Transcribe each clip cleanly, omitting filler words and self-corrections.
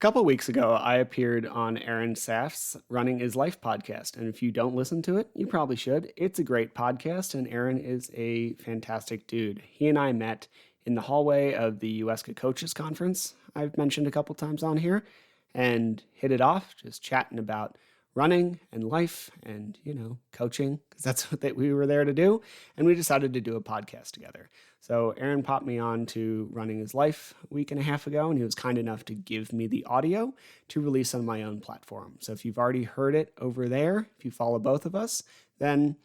couple of weeks ago, I appeared on Aaron Saft's Running is Life podcast. And if you don't listen to it, you probably should. It's a great podcast, and Aaron is a fantastic dude. He and I met in the hallway of the USCA Coaches Conference, I've mentioned a couple times on here, and hit it off, just chatting about running and life and, coaching, because that's what we were there to do. And we decided to do a podcast together. So Aaron popped me on to Running His Life a week and a half ago, and he was kind enough to give me the audio to release on my own platform. So if you've already heard it over there, if you follow both of us, then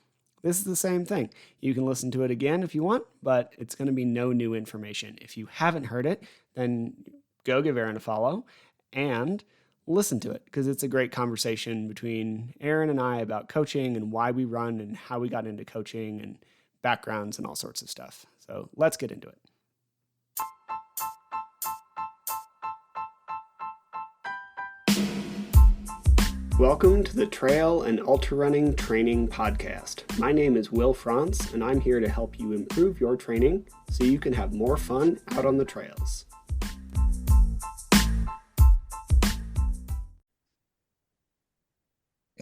this is the same thing. You can listen to it again if you want, but it's going to be no new information. If you haven't heard it, then go give Aaron a follow and listen to it, because it's a great conversation between Aaron and I about coaching and why we run and how we got into coaching and backgrounds and all sorts of stuff. So let's get into it. Welcome to the Trail and Ultra Running Training Podcast. My name is Will Franz, and I'm here to help you improve your training so you can have more fun out on the trails.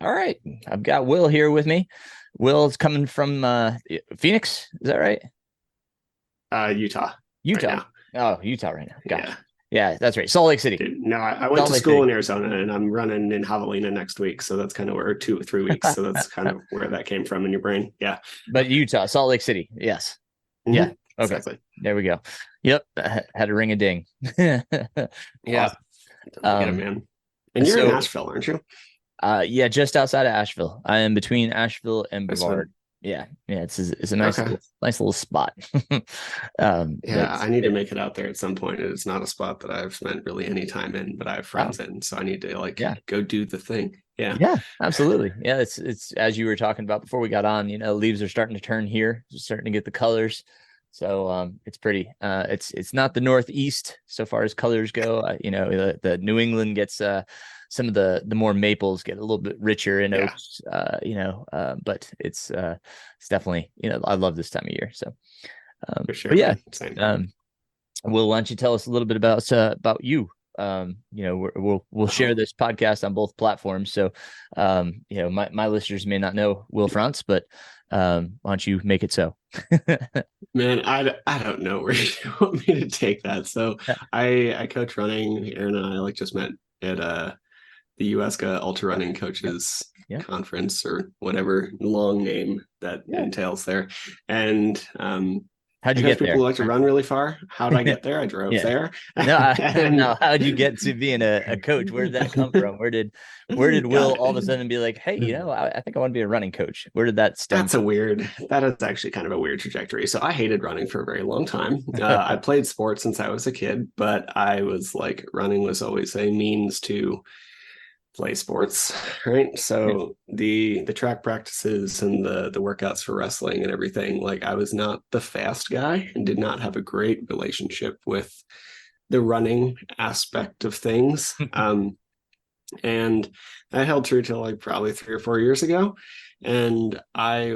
All right. I've got Will here with me. Will's coming from Phoenix. Is that right? Utah. Right now. Utah right now. Gotcha. Yeah, that's right. Salt Lake City. Dude, no, I went to school in Arizona, and I'm running in Javelina next week. So that's kind of where 2 or 3 weeks. So that's kind of where that came from in your brain. Yeah. But Utah, Salt Lake City. Yes. Mm-hmm. Yeah. Okay. Exactly. There we go. Yep. Had to ring a ding. Yeah. Get it, man. And you're in Asheville, aren't you? Yeah, just outside of Asheville. I am between Asheville and Brevard. Yeah, it's a nice little spot. I need to make it out there at some point. It's not a spot that I've spent really any time in, but I have friends in, so I need to go do the thing. Yeah, absolutely. Yeah, it's as you were talking about before we got on. Leaves are starting to turn here, just starting to get the colors. So it's pretty. It's not the Northeast so far as colors go. The New England gets some of the more maples get a little bit richer in oaks, but it's definitely, I love this time of year. So, for sure. But yeah, Will, why don't you tell us a little bit about you? We'll share this podcast on both platforms. So, my listeners may not know Will Franz, but why don't you make it so? Man, I don't know where you want me to take that. So I coach running. Aaron and I just met at the USCA Ultra Running Coaches Conference, or whatever long name that entails there. And how'd you get people there? Who like to run really far. How'd I get there? I drove there. No, how'd you get to being a coach? Where did that come from? Where did Will all of a sudden be like, hey, I think I want to be a running coach? Where did that stem? That is actually kind of a weird trajectory. So I hated running for a very long time. I played sports since I was a kid, but I was running was always a means to play sports, right? So the track practices and the workouts for wrestling and everything, I was not the fast guy and did not have a great relationship with the running aspect of things. And I held true till probably 3 or 4 years ago. And I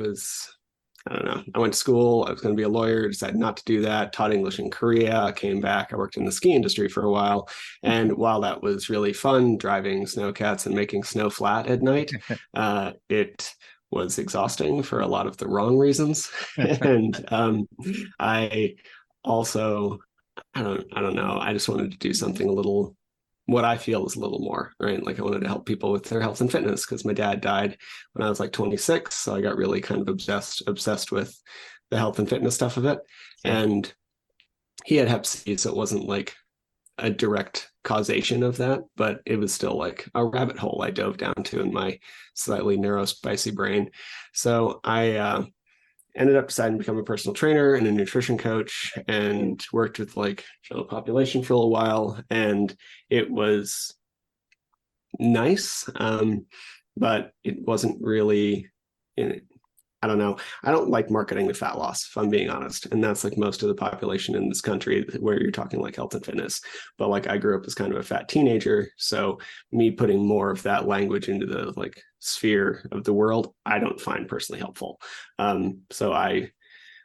don't know. I went to school. I was going to be a lawyer, decided not to do that, taught English in Korea, came back. I worked in the ski industry for a while. And while that was really fun, driving snowcats and making snow flat at night, it was exhausting for a lot of the wrong reasons. And I also, I don't know. I just wanted to do something what I feel is a little more, right? I wanted to help people with their health and fitness, because my dad died when I was 26. So I got really kind of obsessed with the health and fitness stuff of it. Sure. And he had Hep C, so it wasn't a direct causation of that, but it was still a rabbit hole I dove down to in my slightly neurospicy brain. So I ended up deciding to become a personal trainer and a nutrition coach, and worked with general population for a while. And it was nice, but it wasn't really I don't know. I don't like marketing to fat loss, if I'm being honest. And that's most of the population in this country, where you're talking health and fitness. But I grew up as kind of a fat teenager. So me putting more of that language into the sphere of the world, I don't find personally helpful. So I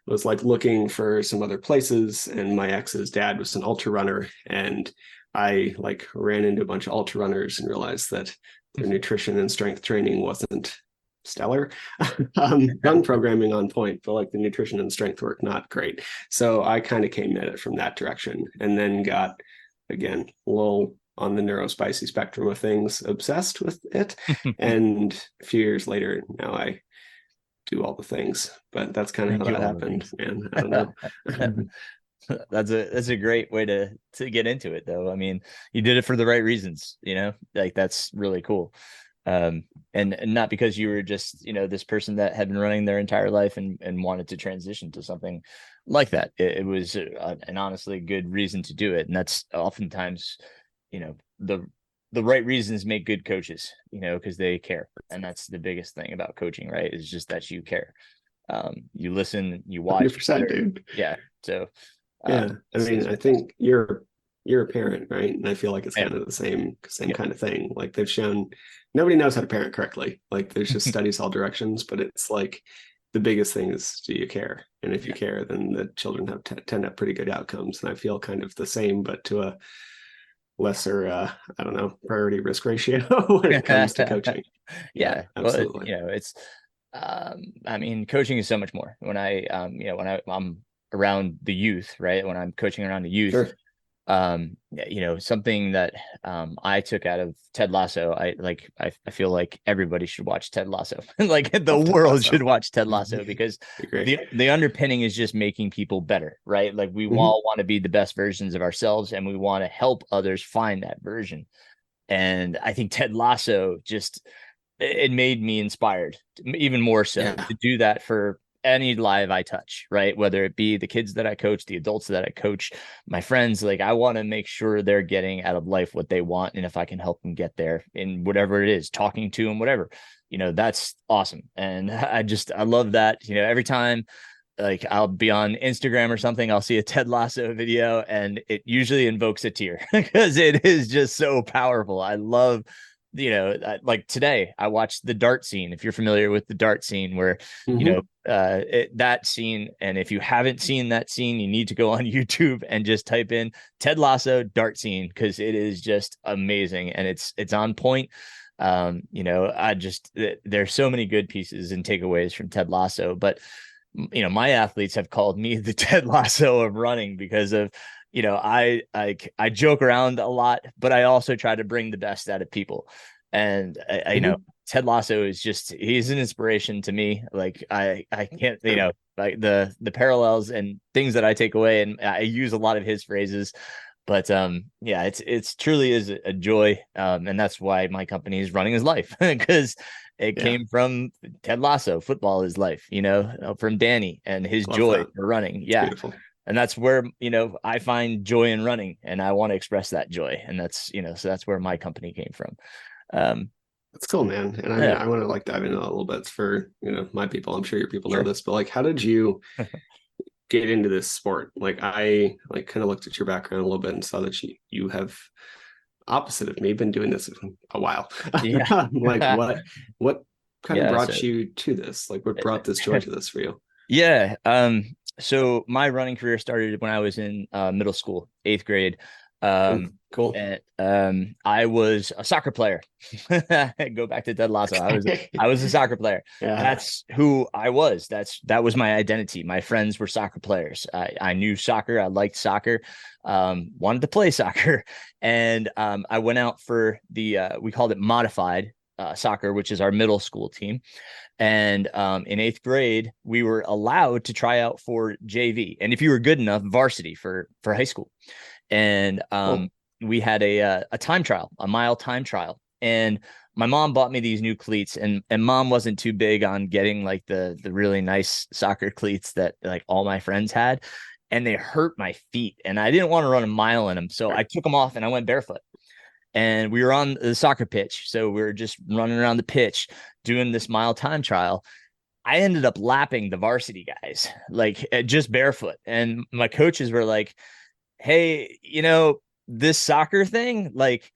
was looking for some other places, and my ex's dad was an ultra runner, and I like ran into a bunch of ultra runners and realized that their nutrition and strength training wasn't stellar. Run programming on point, but like the nutrition and strength work, not great. So I kind of came at it from that direction, and then got, again, a little on the neurospicy spectrum of things, obsessed with it. And a few years later, now I do all the things. But that's kind of how that happened, man. I don't know. That's a great way to get into it, though. I mean, you did it for the right reasons, like that's really cool. And not because you were just, this person that had been running their entire life and wanted to transition to something like that. It was an honestly good reason to do it. And that's oftentimes, the right reasons make good coaches, because they care. And that's the biggest thing about coaching, right? Is just that you care. You listen, you watch. 100%, dude. Yeah. So, yeah, I mean, I think you're a parent, right? And I feel like it's kind of the same kind of thing. Like they've shown nobody knows how to parent correctly. Like there's just studies all directions, but it's like the biggest thing is, do you care? And if you care, then the children tend to have pretty good outcomes. And I feel kind of the same, but to a lesser, I don't know, priority risk ratio when it comes to coaching. Yeah, absolutely. Well, it's, I mean, coaching is so much more. When I'm around the youth, right? When I'm coaching around the youth, Sure. Something that I took out of Ted Lasso, I feel like everybody should watch Ted Lasso. Like the world should watch Ted Lasso, because the underpinning is just making people better, right? Like we all want to be the best versions of ourselves, and we want to help others find that version. And I think Ted Lasso it made me inspired even more so to do that for any live I touch, right? Whether it be the kids that I coach, the adults that I coach, my friends, like I want to make sure they're getting out of life what they want. And if I can help them get there in whatever it is, talking to them, whatever, that's awesome. And I love that, every time like I'll be on Instagram or something, I'll see a Ted Lasso video and it usually invokes a tear because it is just so powerful. I love, like today I watched the dart scene. If you're familiar with the dart scene where, that scene. And if you haven't seen that scene, you need to go on YouTube and just type in Ted Lasso dart scene, because it is just amazing. And it's on point. There's so many good pieces and takeaways from Ted Lasso, but my athletes have called me the Ted Lasso of running because of, I joke around a lot, but I also try to bring the best out of people. And I know Ted Lasso is he's an inspiration to me. Like I can't, like the parallels and things that I take away, and I use a lot of his phrases, but it's truly is a joy. And that's why my company is Running His Life, because it came from Ted Lasso. Football is life, from Danny and his joy for running. It's beautiful. And that's where, I find joy in running, and I want to express that joy. And that's, so that's where my company came from. That's cool, man. And I want to like dive into a little bit for, my people. I'm sure your people know this, but like, how did you get into this sport? Like I kind of looked at your background a little bit and saw that you have, opposite of me, been doing this a while. Like what kind of brought you to this? Like what brought this joy to this for you? Yeah. So my running career started when I was in middle school, 8th grade. Cool. And I was a soccer player. Go back to Ted Lasso. I was a soccer player. Yeah. That's who I was. That was my identity. My friends were soccer players. I knew soccer. I liked soccer. Wanted to play soccer. And I went out for we called it modified soccer, which is our middle school team. And in 8th grade, we were allowed to try out for JV, and if you were good enough, varsity for high school. And we had a time trial, a mile time trial. And my mom bought me these new cleats, and mom wasn't too big on getting like the really nice soccer cleats that like all my friends had, and they hurt my feet, and I didn't want to run a mile in them, so I took them off and I went barefoot. And we were on the soccer pitch, so we were just running around the pitch doing this mile time trial. I ended up lapping the varsity guys, like just barefoot. And my coaches were like, hey, this soccer thing, like,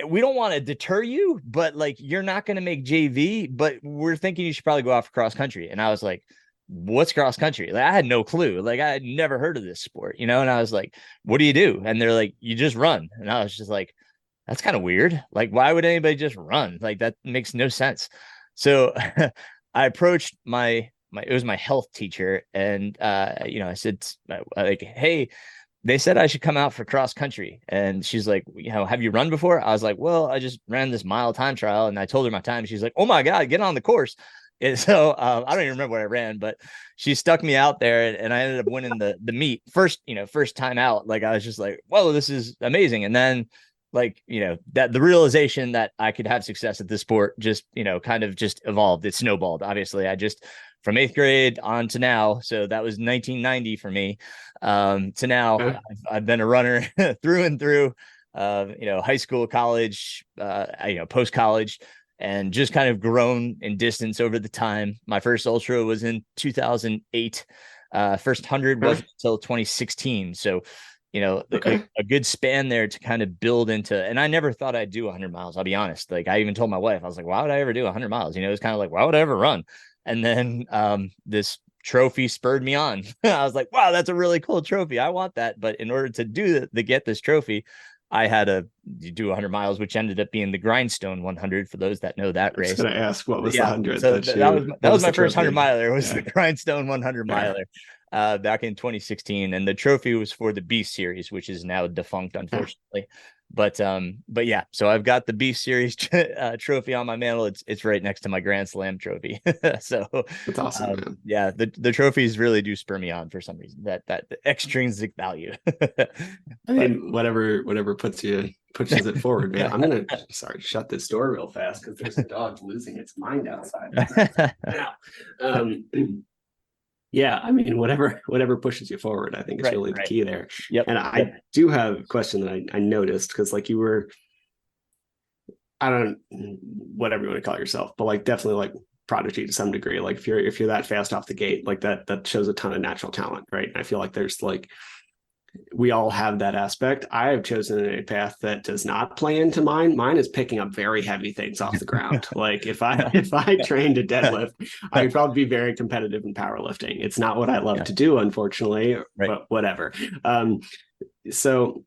we don't want to deter you, but like, you're not going to make JV, but we're thinking you should probably go off cross country. And I was like, what's cross country? Like I had no clue. Like I had never heard of this sport, you know? And I was like, what do you do? And they're like, you just run. And I was just like, that's kind of weird. Like, why would anybody just run? Like that makes no sense. So I approached my it was my health teacher, and I said like, hey, they said I should come out for cross country. And she's like, have you run before? I was like, well, I just ran this mile time trial, and I told her my time. She's like, oh my God, get on the course. And so I don't even remember what I ran, but she stuck me out there, and I ended up winning the meet first time out. Like I was just like, whoa, this is amazing. And then like, that the realization that I could have success at this sport just, kind of just evolved. It snowballed. Obviously, I just from 8th grade on to now. So that was 1990 for me. To now, I've been a runner through and through. High school, college, post college, and just kind of grown in distance over the time. My first ultra was in 2008. First 100 wasn't until 2016. So, a good span there to kind of build into. And I never thought I'd do 100 miles. I'll be honest. Like I even told my wife, I was like, why would I ever do 100 miles? It was kind of like, why would I ever run? And then this trophy spurred me on. I was like, wow, that's a really cool trophy. I want that. But in order to get this trophy, I had to do 100 miles, which ended up being the Grindstone 100 for those that know that race. I was going to ask, what was the 100? So that was my first 100 miler. It was the Grindstone 100 miler back in 2016. And the trophy was for the Beast series, which is now defunct, unfortunately. But yeah, so I've got the Beast series trophy on my mantle. It's right next to my Grand Slam trophy. So that's awesome, man. Yeah, the trophies really do spur me on for some reason. That extrinsic value. I mean, whatever pushes it forward, man. I'm gonna shut this door real fast because there's a dog losing its mind outside now. Yeah, I mean, whatever pushes you forward, I think is really the key there. Yep. And I do have a question that I noticed, because like you were, I don't whatever you want to call yourself, but like definitely like prodigy to some degree. Like if you're that fast off the gate, like that shows a ton of natural talent, right? And I feel like there's like, we all have that aspect. I have chosen a path that does not play into mine. Mine is picking up very heavy things off the ground. Like if I trained to deadlift, I would probably be very competitive in powerlifting. It's not what I love to do, unfortunately, but whatever. So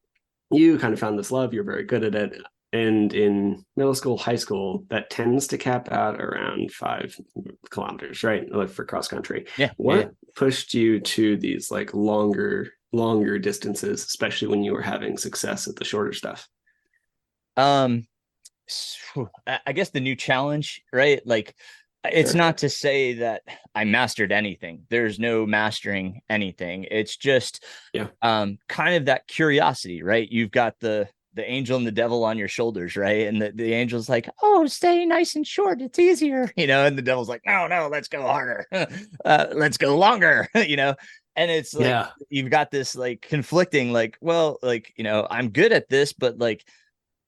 you kind of found this love. You're very good at it. And in middle school, high school, that tends to cap out around 5 kilometers, right? Like for cross country. Yeah. What pushed you to these like longer distances, especially when you were having success at the shorter stuff? I guess the new challenge, right? Like it's not to say that I mastered anything. There's no mastering anything. It's just kind of that curiosity, right? You've got the angel and the devil on your shoulders, right? And the angel's like, oh, stay nice and short, it's easier, and the devil's like, no, let's go harder. Let's go longer. And it's like, you've got this like conflicting, like, well, like, I'm good at this, but like,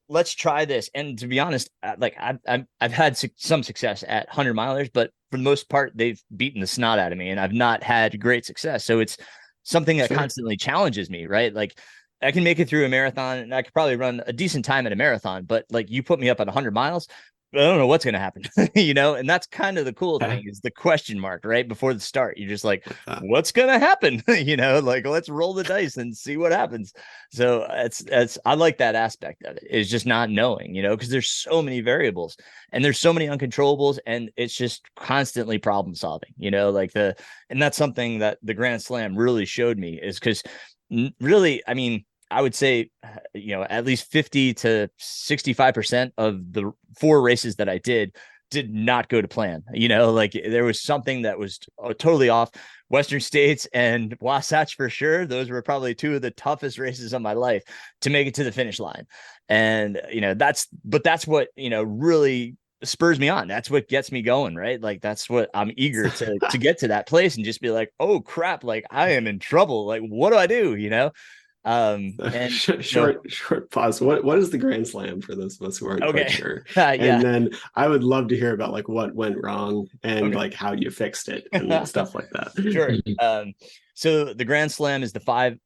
let's try this. And to be honest, like I've had some success at 100 milers, but for the most part, they've beaten the snot out of me, and I've not had great success. So it's something that constantly challenges me, right? Like I can make it through a marathon, and I could probably run a decent time at a marathon, but like you put me up at 100 miles, I don't know what's going to happen, and that's kind of the cool thing is the question mark right before the start. You're just like, what's going to happen? Like let's roll the dice and see what happens. So I like that aspect of it, is just not knowing, because there's so many variables and there's so many uncontrollables, and it's just constantly problem solving, and that's something that the Grand Slam really showed me, is because really, I mean, I would say, at least 50 to 65% of the 4 races that I did not go to plan. Like there was something that was totally off. Western States and Wasatch for sure. Those were probably 2 of the toughest races of my life to make it to the finish line. And, that's what, really spurs me on. That's what gets me going, right? Like that's what I'm eager to get to that place and just be like, oh crap, like I am in trouble. Like, what do I do? And so, Short pause. What is the Grand Slam for those of us who aren't quite okay. sure? Yeah. And then I would love to hear about like what went wrong and Okay. like how you fixed it and stuff like Sure. that. So the Grand Slam is the five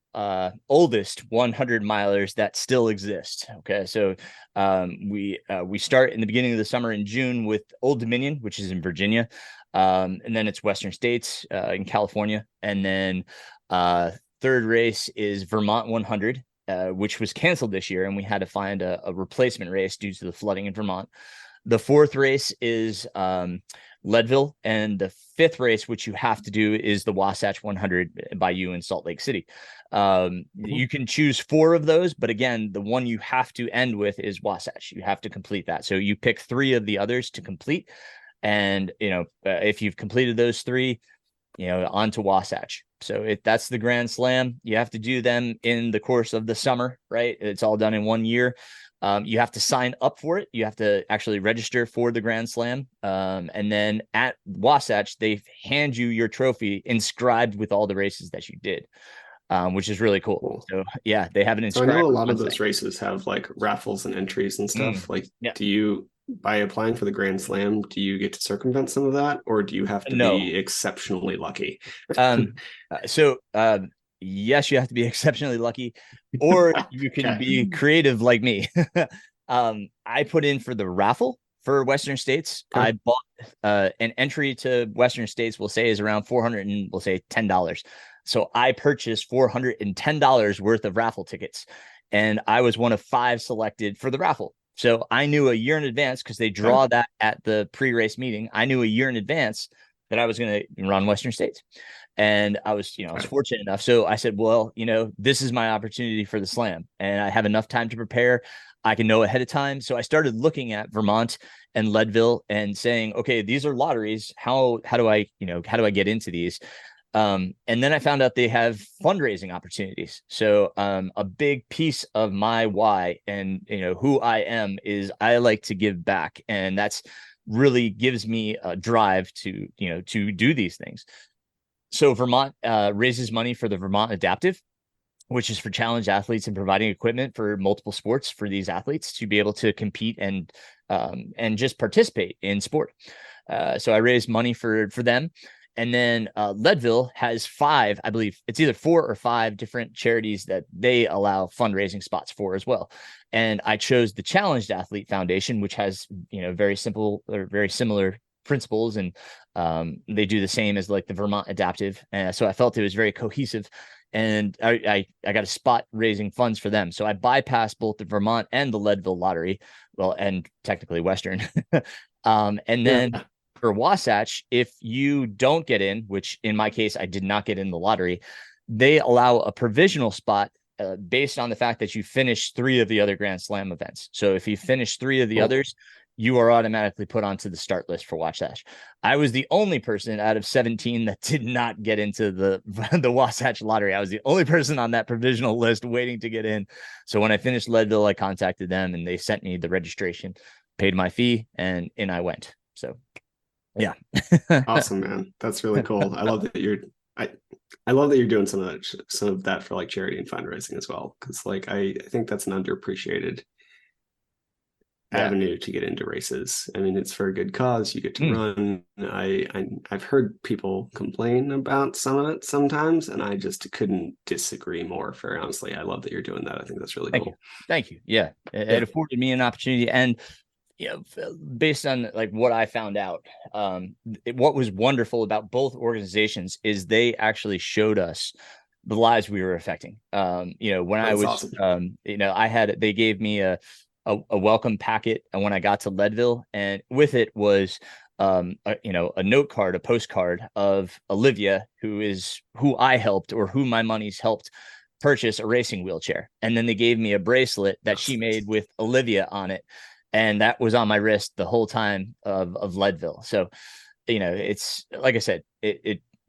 oldest 100 milers that still exist. Okay, so we start in the beginning of the summer in June with Old Dominion, which is in Virginia, and then it's Western States in California, and then third race is Vermont 100. Which was canceled this year, and we had to find a replacement race due to the flooding in Vermont. The fourth race is Leadville, and the fifth race, which you have to do, is the Wasatch 100 by you in Salt Lake City. You can choose four of those, but again, the one you have to end with is Wasatch. You have to complete that. So you pick three of the others to complete, and if you've completed those three, on to Wasatch. So that's the Grand Slam. You have to do them in the course of the summer, right? It's all done in 1 year. You have to sign up for it. You have to actually register for the Grand Slam. And then at Wasatch, they hand you your trophy inscribed with all the races that you did, which is really cool. Cool. So yeah, they have an So I know inscribed a lot of thing. those races have like raffles and entries and stuff. Like, Yeah. do you, by applying for the Grand Slam, do you get to circumvent some of that, or do you have to No. be exceptionally lucky? So yes, you have to be exceptionally lucky, or you can be creative like me. I put in for the raffle for Western States. Okay. I bought an entry to Western States, we'll say, is around 400 and we'll say $10. So I purchased $410 worth of raffle tickets, and I was one of 5 selected for the raffle. So I knew a year in advance, because they draw that at the pre-race meeting. I knew a year in advance that I was going to run Western States. And I was fortunate enough. So I said, well, this is my opportunity for the slam, and I have enough time to prepare. I can know ahead of time. So I started looking at Vermont and Leadville and saying, okay, these are lotteries. How do I get into these? And then I found out they have fundraising opportunities. So a big piece of my why and who I am is I like to give back, and that's really gives me a drive to do these things. So Vermont raises money for the Vermont Adaptive, which is for challenge athletes and providing equipment for multiple sports for these athletes to be able to compete and just participate in sport. So I raised money for them. And then Leadville has 5, I believe it's either 4 or 5 different charities that they allow fundraising spots for as well. And I chose the Challenged Athlete Foundation, which has, very simple or very similar principles, and they do the same as like the Vermont Adaptive. So I felt it was very cohesive, and I got a spot raising funds for them. So I bypassed both the Vermont and the Leadville lottery, well, and technically Western. And then for Wasatch, if you don't get in, which in my case, I did not get in the lottery, they allow a provisional spot based on the fact that you finish 3 of the other Grand Slam events. So if you finish 3 of the others, you are automatically put onto the start list for Wasatch. I was the only person out of 17 that did not get into the Wasatch lottery. I was the only person on that provisional list waiting to get in. So when I finished Leadville, I contacted them and they sent me the registration, paid my fee, and in I went. So yeah. Awesome, man. That's really cool. I love that you're doing some of that for like charity and fundraising as well, because like I think that's an underappreciated avenue to get into races. I mean, it's for a good cause. You get to run. I've heard people complain about some of it sometimes, and I just couldn't disagree more. Very honestly, I love that you're doing that. I think that's really cool. Thank you. Yeah, it afforded me an opportunity, and based on like what I found out, what was wonderful about both organizations is they actually showed us the lives we were affecting. When That's I was, awesome. they gave me a welcome packet, and when I got to Leadville, and with it was a note card, a postcard of Olivia, who I helped, or who my money's helped purchase a racing wheelchair. And then they gave me a bracelet that she made with Olivia on it, and that was on my wrist the whole time of Leadville. So it's like I said,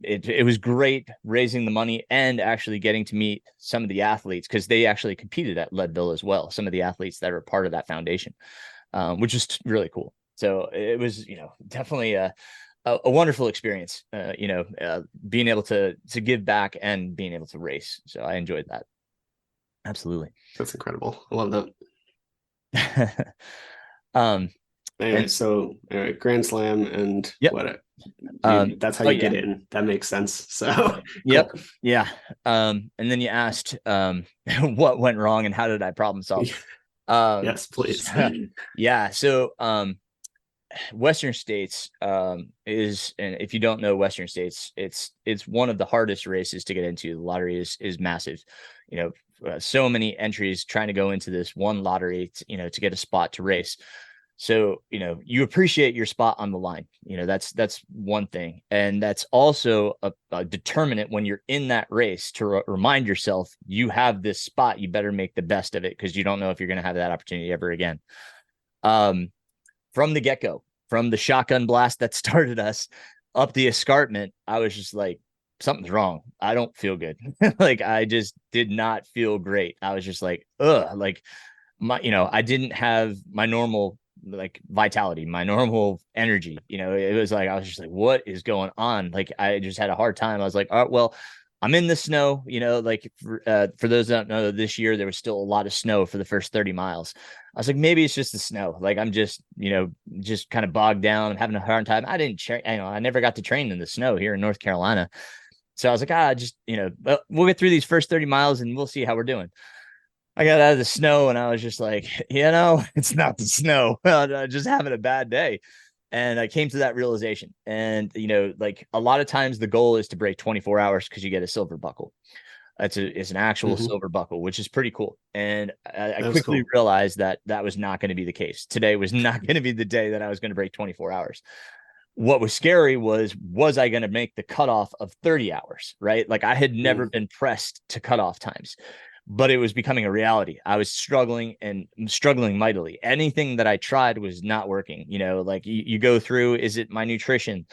it was great raising the money and actually getting to meet some of the athletes, because they actually competed at Leadville as well. Some of the athletes that are part of that foundation, which is really cool. So it was, definitely a wonderful experience, being able to give back and being able to race. So I enjoyed that. Absolutely. That's incredible. I love that. um, Anyway, and so Grand Slam and yep. what Um, that's how oh you yeah. get in. That makes sense. So Yep. cool. Yeah. And then you asked what went wrong and how did I problem solve? Yes, please. Yeah. So Western States is, and if you don't know Western States, it's one of the hardest races to get into. The lottery is massive. You know, so many entries trying to go into this one lottery, to get a spot to race. So, you appreciate your spot on the line. That's one thing. And that's also a determinant when you're in that race to remind yourself you have this spot. You better make the best of it because you don't know if you're going to have that opportunity ever again. Um, from the get go, from the shotgun blast that started us up the escarpment, I was just like, something's wrong. I don't feel good. Like, I just did not feel great. I was just like, ugh, like I didn't have my normal like vitality, my normal energy. It was like, I was just like, what is going on? Like, I just had a hard time. I was like, oh, well, I'm in the snow, like for those that don't know, this year there was still a lot of snow for the first 30 miles. I was like, maybe it's just the snow. Like, I'm just, just kind of bogged down. I'm having a hard time. I didn't train, I never got to train in the snow here in North Carolina. So I was like, just, we'll get through these first 30 miles and we'll see how we're doing. I got out of the snow and I was just like, it's not the snow. I'm just having a bad day. And I came to that realization. And, like a lot of times the goal is to break 24 hours because you get a silver buckle. It's an actual Hmm. silver buckle, which is pretty cool. And I That was quickly cool. realized that that was not going to be the case. Today was not going to be the day that I was going to break 24 hours. What was scary was I going to make the cutoff of 30 hours, right? Like, I had never Mm. been pressed to cutoff times, but it was becoming a reality. I was struggling and struggling mightily. Anything that I tried was not working. Like, you go through, is it my nutrition?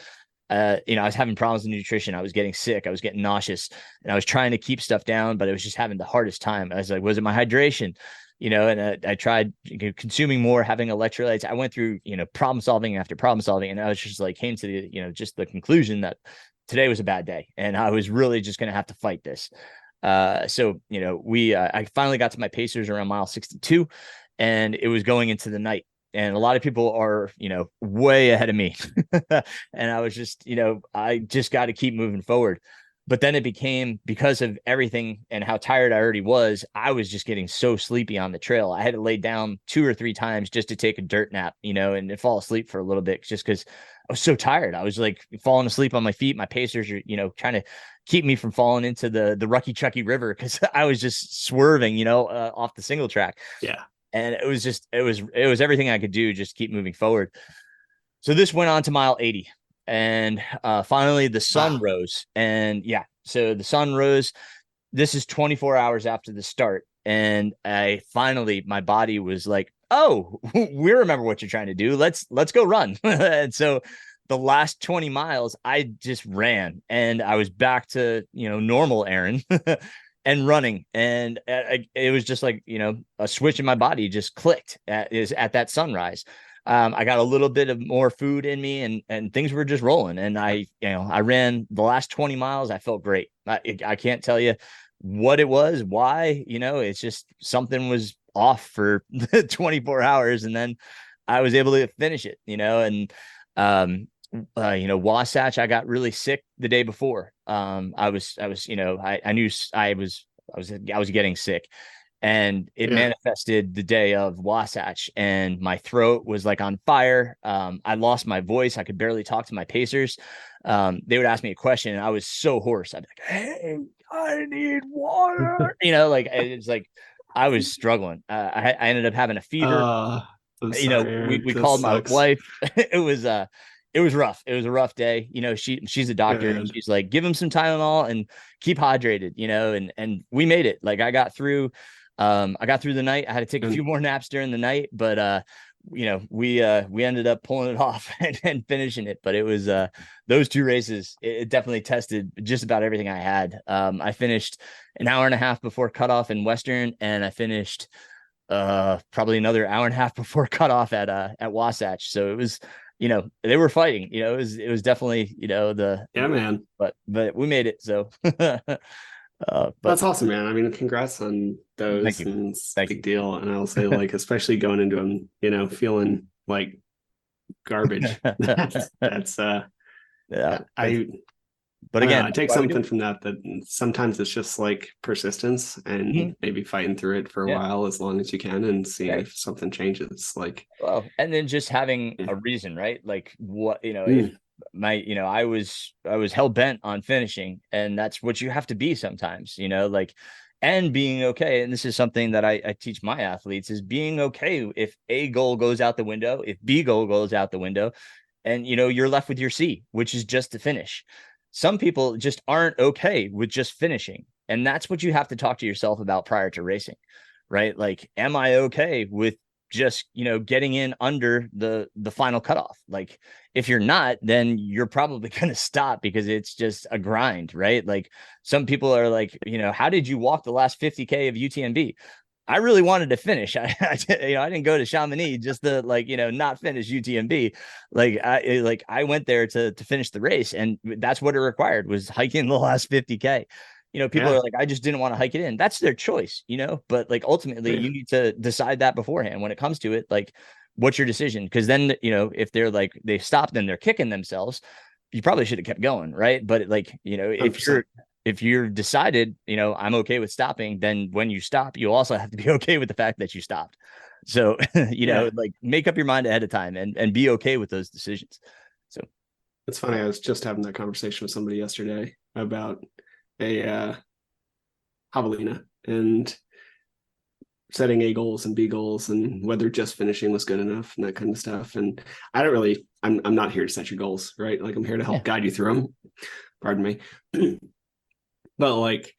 I was having problems with nutrition. I was getting sick. I was getting nauseous, and I was trying to keep stuff down, but I was just having the hardest time. I was like, was it my hydration? And I tried consuming more, having electrolytes. I went through, problem solving after problem solving, and I was just like, came to the, just the conclusion that today was a bad day, and I was really just going to have to fight this. So I finally got to my pacers around mile 62, and it was going into the night. And a lot of people are, way ahead of me. And I was just, I just got to keep moving forward. But then it became, because of everything and how tired I already was, I was just getting so sleepy on the trail. I had to lay down 2 or 3 times just to take a dirt nap, and fall asleep for a little bit just because I was so tired. I was like falling asleep on my feet. My pacers are, trying to keep me from falling into the Rucky Chucky River because I was just swerving, off the single track. Yeah. And it was everything I could do just keep moving forward. So this went on to mile 80, and finally the sun Wow. rose, and yeah, so the sun rose. This is 24 hours after the start, and I finally, my body was like, oh, we remember what you're trying to do. Let's go run. And so the last 20 miles I just ran, and I was back to normal Aaron. And running, and it was just like a switch in my body just clicked at that sunrise. I got a little bit of more food in me, and things were just rolling, and I ran the last 20 miles. I felt great. I can't tell you what it was, why. It's just something was off for 24 hours, and then I was able to finish it. And Wasatch, I got really sick the day before. I knew I was getting sick, and it Yeah. manifested the day of Wasatch, and my throat was like on fire. I lost my voice. I could barely talk to my pacers. They would ask me a question, and I was so hoarse. I'd be like, "Hey, I need water." Like, it's like I was struggling. I ended up having a fever. uh I'm sorry, We Aaron. we This called my sucks. wife. It was rough. It was a rough day. She's a doctor, and Man. she's like, give him some Tylenol and keep hydrated, and we made it. Like, I got through the night. I had to take a few And more naps during the night, but we ended up pulling it off and finishing it. But it was those two races, it definitely tested just about everything I had. I finished an hour and a half before cutoff in Western, and I finished probably another hour and a half before cutoff at Wasatch. So it was, they were fighting. It was definitely, yeah, man. but we made it. So But That's awesome, man. I mean, congrats on thank those, you. and it's a Thank you. big deal. And I'll say, like, especially going into them, feeling like garbage. That's Yeah. I But I don't know. again, I that's take why we do something it. from that sometimes it's just like persistence Mhm. and maybe fighting through it for a Yeah. while as long as you can and seeing Right. if something changes. Like, Well, and then just having yeah. a reason, right? Like what, if Mm, I was hell bent on finishing, and that's what you have to be sometimes, like, and being okay. And this is something that I teach my athletes is being okay if A goal goes out the window, if B goal goes out the window, and you're left with your C, which is just to finish. Some people just aren't okay with just finishing, and that's what you have to talk to yourself about prior to racing, right? Like, am I okay with just getting in under the final cutoff? Like, if you're not, then you're probably going to stop because it's just a grind, right? Like, some people are like, how did you walk the last 50K of UTMB? I really wanted to finish. I didn't go to Chamonix just to, like, not finish UTMB. I went there to finish the race, and that's what it required, was hiking the last 50K. People are yeah. like, I just didn't want to hike it in. That's their choice, but like, ultimately Yeah. you need to decide that beforehand when it comes to it. Like, what's your decision? Because then, if they're like, they stopped and they're kicking themselves, you probably should have kept going, right? But like, if 100%. you're decided, I'm okay with stopping, then when you stop, you also have to be okay with the fact that you stopped. So, Yeah. like, make up your mind ahead of time and be okay with those decisions. So, It's funny. I was just having that conversation with somebody yesterday about a javelina and setting A goals and B goals and whether just finishing was good enough and that kind of stuff. And I don't really, I'm not here to set your goals, right? Like, I'm here to yeah, help guide you through them. Pardon me. But like,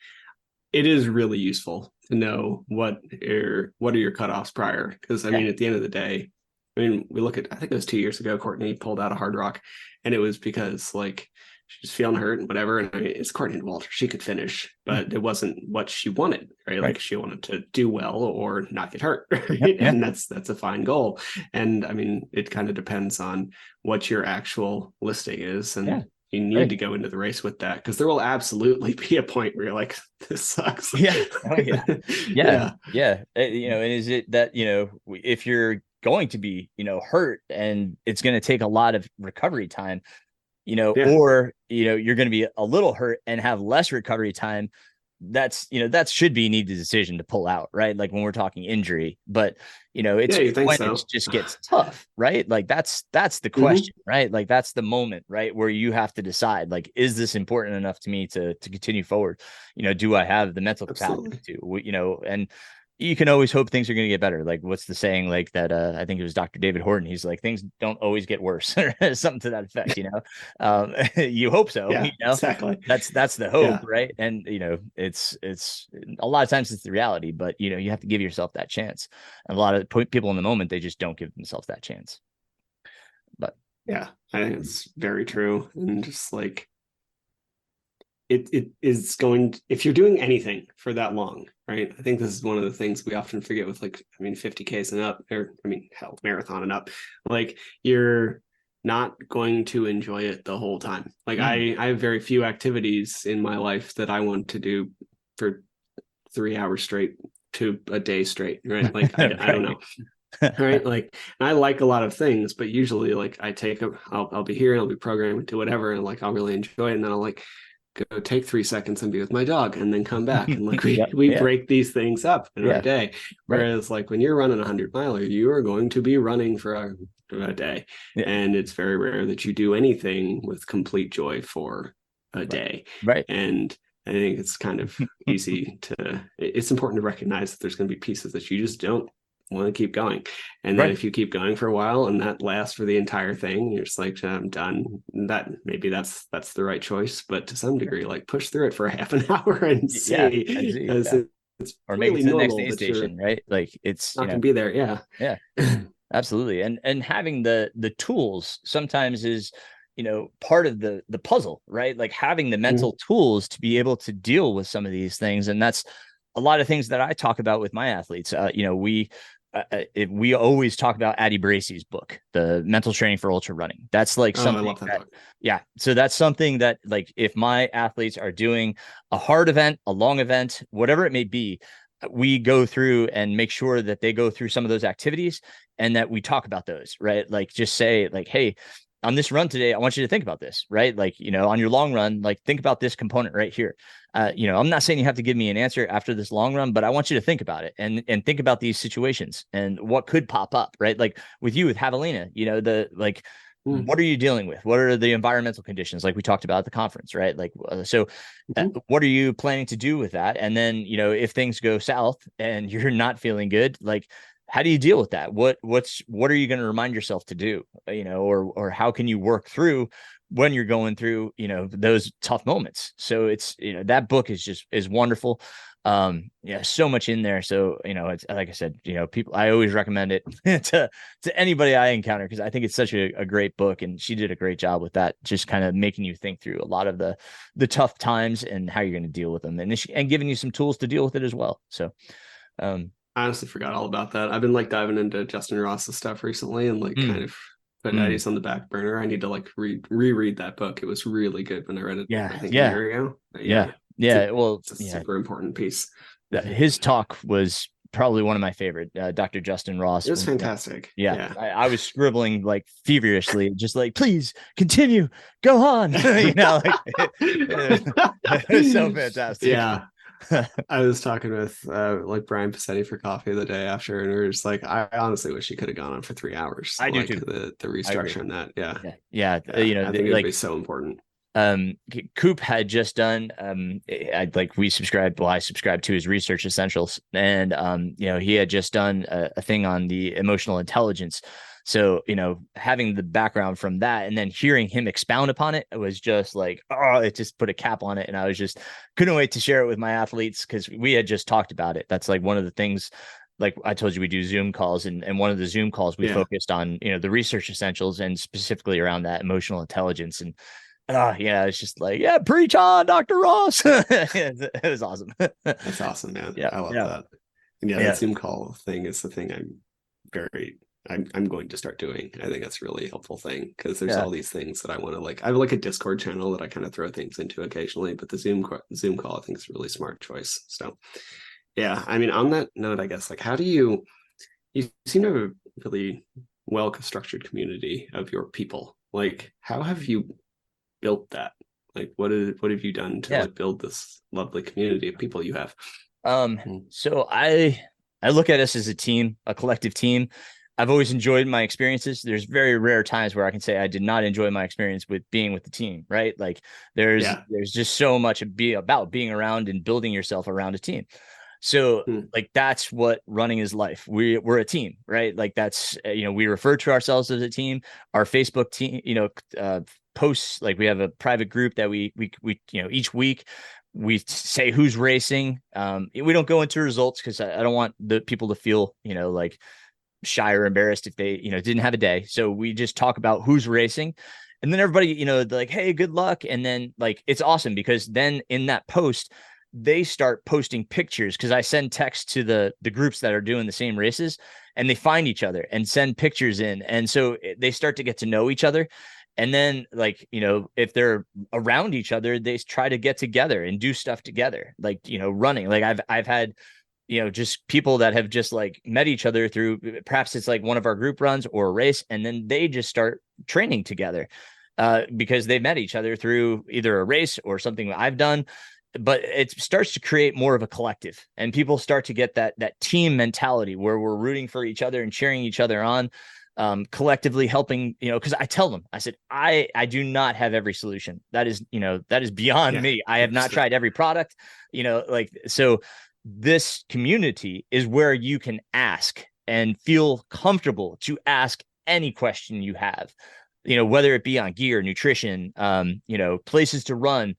it is really useful to know what are your cutoffs prior. Because I yeah, mean, at the end of the day, I mean, we look at, I think it was 2 years ago, Courtney pulled out a hard rock, and it was because like she's feeling hurt and whatever. And I mean, it's Courtney Walter. She could finish, mm, but it wasn't what she wanted, right? right, Like, she wanted to do well or not get hurt, yep, right? yeah, And that's a fine goal. And I mean, it kind of depends on what your actual listing is. yeah, And you need right, to go into the race with that, because there will absolutely be a point where you're like, this sucks. yeah, oh yeah, yeah, Yeah. yeah. And is it that if you're going to be hurt, and it's going to take a lot of recovery time, Yeah. or you're going to be a little hurt and have less recovery time, that should be an easy decision to pull out, right? Like, when we're talking injury. But Yeah, it's you think when it so. just gets tough, right? Like, that's the Hmm. question, right? Like, that's the moment, right, where you have to decide, like, is this important enough to me to continue forward? Do I have the mental capacity Absolutely. to, and you can always hope things are going to get better. Like, what's the saying, like, that I think it was Dr. David Horton, he's like, things don't always get worse, or something to that effect. You hope so. Yeah, exactly. That's the hope, Yeah, right? And it's a lot of times it's the reality, but you have to give yourself that chance. And a lot of people in the moment, they just don't give themselves that chance. But yeah, I think it's very true. And just like, it is going, if you're doing anything for that long, right? I think this is one of the things we often forget with, like, I mean, 50Ks and up, or I mean, hell, marathon and up, like, you're not going to enjoy it the whole time. Like, mm, I have very few activities in my life that I want to do for 3 hours straight to a day straight, right? Like, I don't right. know. Right. Like, I like a lot of things, but usually, like, I'll be here and I'll be programmed to whatever, and like, I'll really enjoy it. And then I'll like go take 3 seconds and be with my dog and then come back. And like, we, Yep. we Yeah. break these things up in our Yeah. day. Right. Whereas like, when you're running a 100 miler, you are going to be running for a day. Yeah. And it's very rare that you do anything with complete joy for a Right. day. Right. And I think it's kind of easy it's important to recognize that there's going to be pieces that you just don't want to keep going. And then Right. if you keep going for a while and that lasts for the entire thing, you're just like, I'm done. That maybe that's the right choice, but to some degree, like, push through it for a half an hour and Yeah. see, And see. because Yeah. it's Or make it really to the next normal aid that you're station, right? Like, it's not going to be there. Yeah. yeah. Absolutely. And having the tools sometimes is, part of the puzzle, right? Like, having the Mhm. mental tools to be able to deal with some of these things. And that's a lot of things that I talk about with my athletes. We we always talk about Addie Bracey's book, The Mental Training for Ultra Running. That's like Oh, I something love that that, book. yeah. So that's something that, like, if my athletes are doing a hard event, a long event, whatever it may be, we go through and make sure that they go through some of those activities and that we talk about those, right? Like, just say, like, hey, on this run today, I want you to think about this, right? Like, on your long run, like, think about this component right here. I'm not saying you have to give me an answer after this long run, but I want you to think about it and think about these situations and what could pop up, right? Like with you, with Javelina, Mm. what are you dealing with? What are the environmental conditions, like we talked about at the conference, right? Like, Mhm. what are you planning to do with that? And then, if things go south and you're not feeling good, like, how do you deal with that? What are you going to remind yourself to do, or how can you work through when you're going through, those tough moments? So it's, that book is wonderful. Yeah, so much in there. So, it's like I said, people, I always recommend it to anybody I encounter, because I think it's such a great book, and she did a great job with that, just kind of making you think through a lot of the tough times and how you're going to deal with them, and giving you some tools to deal with it as well. So, I honestly forgot all about that. I've been like diving into Justin Ross's stuff recently and like kind mm, of put mm, Eddie's on the back burner. I need to like reread that book. It was really good when I read it, I yeah, think a yeah, year ago. But yeah, yeah, it's a, yeah. Well, it's a yeah, super important piece. his talk was probably one of my favorite. Dr. Justin It Ross. was fantastic. Yeah, Yeah. I was scribbling like feverishly, just like, please continue, go on. Like, it was so fantastic. Yeah. I was talking with like Brian Passetti for coffee the day after, and we were just like, I honestly wish he could have gone on for 3 hours. I do Like too. the I agree. restructure in that. Yeah. Yeah, yeah. Yeah. I think it'd be Like, so important. Coop had just done, I subscribed to his research essentials, and he had just done a thing on the emotional intelligence. So, having the background from that and then hearing him expound upon it, it was just like, oh, it just put a cap on it. And I was just couldn't wait to share it with my athletes, because we had just talked about it. That's like one of the things, like I told you, we do Zoom calls, and one of the Zoom calls we Yeah. focused on, the research essentials, and specifically around that emotional intelligence. And yeah, it's just like, yeah, preach on, Dr. Ross. It was awesome. That's awesome, man. Yeah, I love yeah, that. And yeah, that yeah, Zoom call thing is the thing I'm going to start doing. I think that's a really helpful thing because there's yeah. all these things that I want to like. I have like a Discord channel that I kind of throw things into occasionally, but the Zoom call I think is a really smart choice. So yeah, I mean, on that note, I guess like how do you seem to have a really well structured community of your people. Like, how have you built that? Like, what have you done to Yeah. like build this lovely community of people you have? Mm. So I look at us as a team, a collective team. I've always enjoyed my experiences. There's very rare times where I can say I did not enjoy my experience with being with the team, right? Like, Yeah. there's just so much about being around and building yourself around a team. So, Mm. like, that's what running is life. We're a team, right? Like, that's we refer to ourselves as a team. Our Facebook team, posts, like, we have a private group that we each week we say who's racing. We don't go into results because I don't want the people to feel like shy or embarrassed if they didn't have a day. So we just talk about who's racing, and then everybody like, hey, good luck. And then, like, it's awesome because then in that post they start posting pictures, because I send text to the groups that are doing the same races, and they find each other and send pictures in, and so they start to get to know each other. And then, like, if they're around each other, they try to get together and do stuff together, like, running. Like, I've had just people that have just like met each other through, perhaps it's like one of our group runs or a race, and then they just start training together because they met each other through either a race or something that I've done. But it starts to create more of a collective, and people start to get that team mentality where we're rooting for each other and cheering each other on, collectively helping, because I tell them, I said, I do not have every solution. That is beyond Yeah. me. I have not 100%. tried every product, like, so this community is where you can ask and feel comfortable to ask any question you have, whether it be on gear, nutrition, places to run,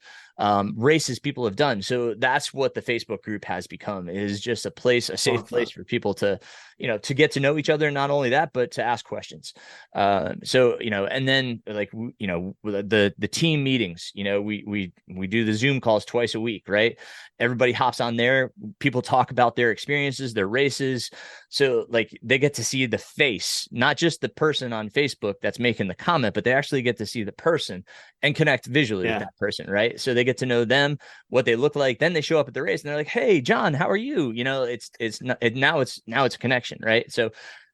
races people have done. So that's what the Facebook group has become, is just a safe place for people to, to get to know each other. Not only that, but to ask questions. So, and then like, the team meetings, we do the Zoom calls twice a week, right? Everybody hops on there. People talk about their experiences, their races. So like they get to see the face, not just the person on Facebook that's making the comment, but they actually get to see the person and connect visually with that person, right? So they get to know them, what they look like. Then they show up at the race and they're like, "Hey, John, how are you?" Now it's a connection, right? So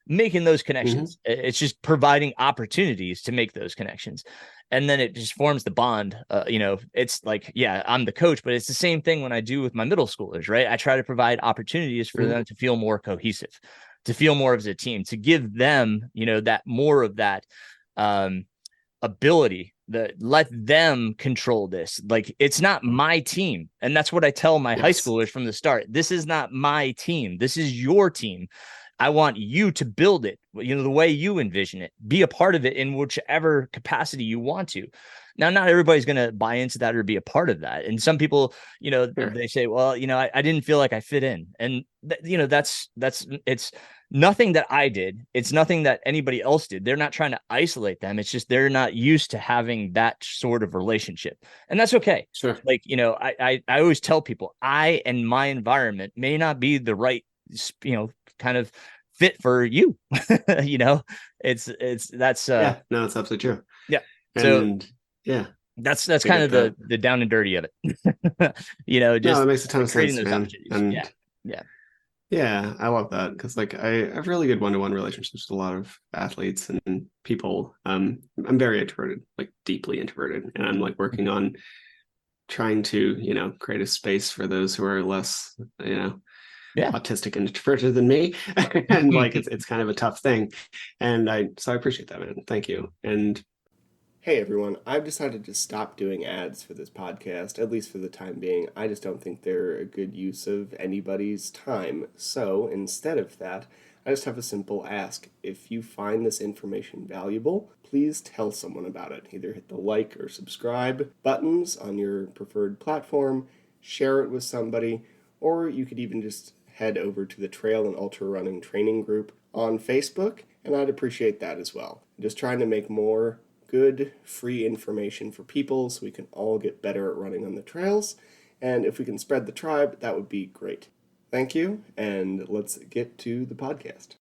making those connections, it's just providing opportunities to make those connections, and then it just forms the bond. It's like, yeah, I'm the coach, but it's the same thing when I do with my middle schoolers, right? I try to provide opportunities for them to feel more cohesive, to feel more as a team, to give them, that more of that ability, that let them control this. Like, it's not my team. And that's what I tell my high schoolers from the start. This is not my team. This is your team. I want you to build it, the way you envision it. Be a part of it in whichever capacity you want to. Now, not everybody's going to buy into that or be a part of that. And some people, they say, well, I didn't feel like I fit in. And, it's nothing that I did. It's nothing that anybody else did. They're not trying to isolate them. It's just they're not used to having that sort of relationship. And that's okay. Sure. Like, I always tell people, I and my environment may not be the right, kind of fit for you. No, it's absolutely true. Yeah. And so that's kind of the down and dirty of it. Just it makes a ton of sense, man. And yeah, I love that, because like I have really good one-to-one relationships with a lot of athletes and people. I'm very introverted, like deeply introverted, and I'm like working on trying to create a space for those who are less autistic and introverted than me. And like it's kind of a tough thing, and I appreciate that, man. Thank you. And hey everyone, I've decided to stop doing ads for this podcast, at least for the time being. I just don't think they're a good use of anybody's time. So instead of that, I just have a simple ask. If you find this information valuable, please tell someone about it. Either hit the like or subscribe buttons on your preferred platform, share it with somebody, or you could even just head over to the Trail and Ultra Running Training Group on Facebook, and I'd appreciate that as well. I'm just trying to make more good, free information for people so we can all get better at running on the trails. And if we can spread the tribe, that would be great. Thank you, and let's get to the podcast.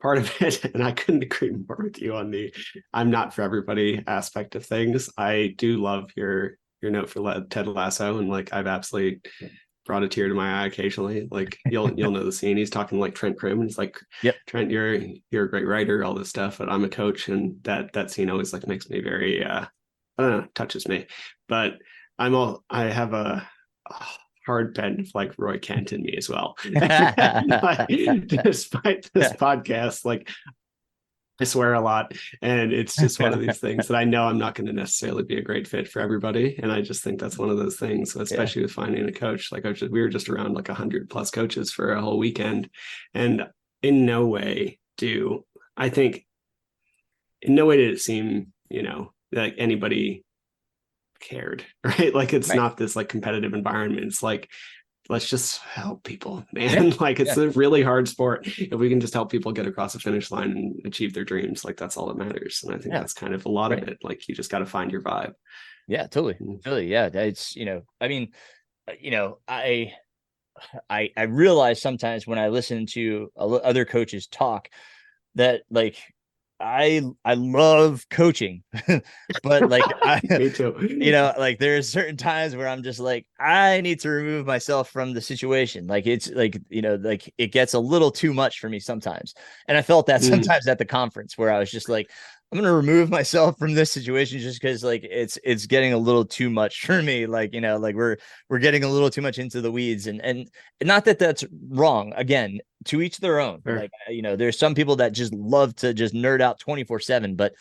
Part of it, and I couldn't agree more with you on the I'm not for everybody aspect of things. I do love your note for Ted Lasso, and like I've absolutely brought a tear to my eye occasionally. Like you'll know the scene. He's talking like Trent Krum, and he's like, "Yep, Trent, you're a great writer, all this stuff, but I'm a coach," and that scene always like makes me very I don't know, touches me. But I have a hard bent of like Roy Kent in me as well. Like, despite this podcast, like I swear a lot, and it's just one of these things that I know I'm not going to necessarily be a great fit for everybody, and I just think that's one of those things, especially with finding a coach. Like we were just around like 100+ coaches for a whole weekend, and in no way did it seem like anybody cared, right? Like it's not this like competitive environment. It's like, let's just help people, man. Like it's a really hard sport. If we can just help people get across the finish line and achieve their dreams, like that's all that matters. And I think that's kind of a lot of it. Like you just got to find your vibe. Yeah, totally. Yeah. It's, I mean, I realize sometimes when I listen to other coaches talk that like, I love coaching, but like, me too. Like there's certain times where I'm just like, I need to remove myself from the situation. Like it's like, like it gets a little too much for me sometimes. And I felt that sometimes at the conference where I was just like, I'm going to remove myself from this situation just because like it's getting a little too much for me. Like, like we're getting a little too much into the weeds, and not that that's wrong. Again, to each their own. Sure. Like, there's some people that just love to just nerd out 24/7, but